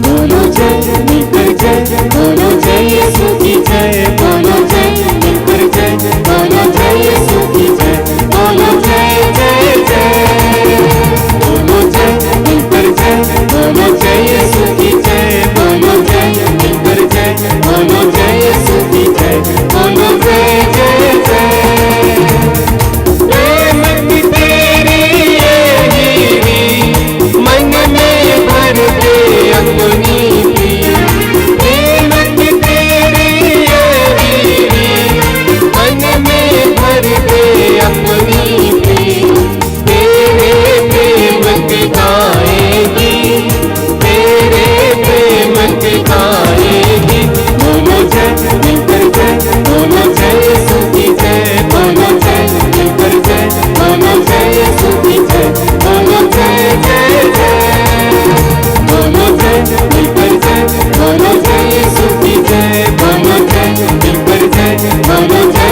बोलो जय मिलकर जय, बोलो जय यीशु की जय, बोलो जय मिलकर जय, बोलो जय यीशु की जय, बोलो जय जय जय, बोलो जय मिलकर जय, बोलो जय यीशु की जय, बोलो जय मिलकर जय, बोलो जय यीशु की जय, बोलो जय जय जय। प्रेम की तेरी ये मन में भर दे अपनी, प्रेम की तेरी ये मन में भर दे अपनी, तेरे प्रेम के गाएगी, तेरे प्रेम के गाएगी। बोलो जय मिलकर जय, बोलो जय यीशु की जय, बोलो जय मिलकर जय, बोलो जय यीशु की जय, बोलो जय जय जय, बोलो जय मिलकर जय, बोलो जय यीशु की जय, बोलो जय मिलकर जय, बोलो जय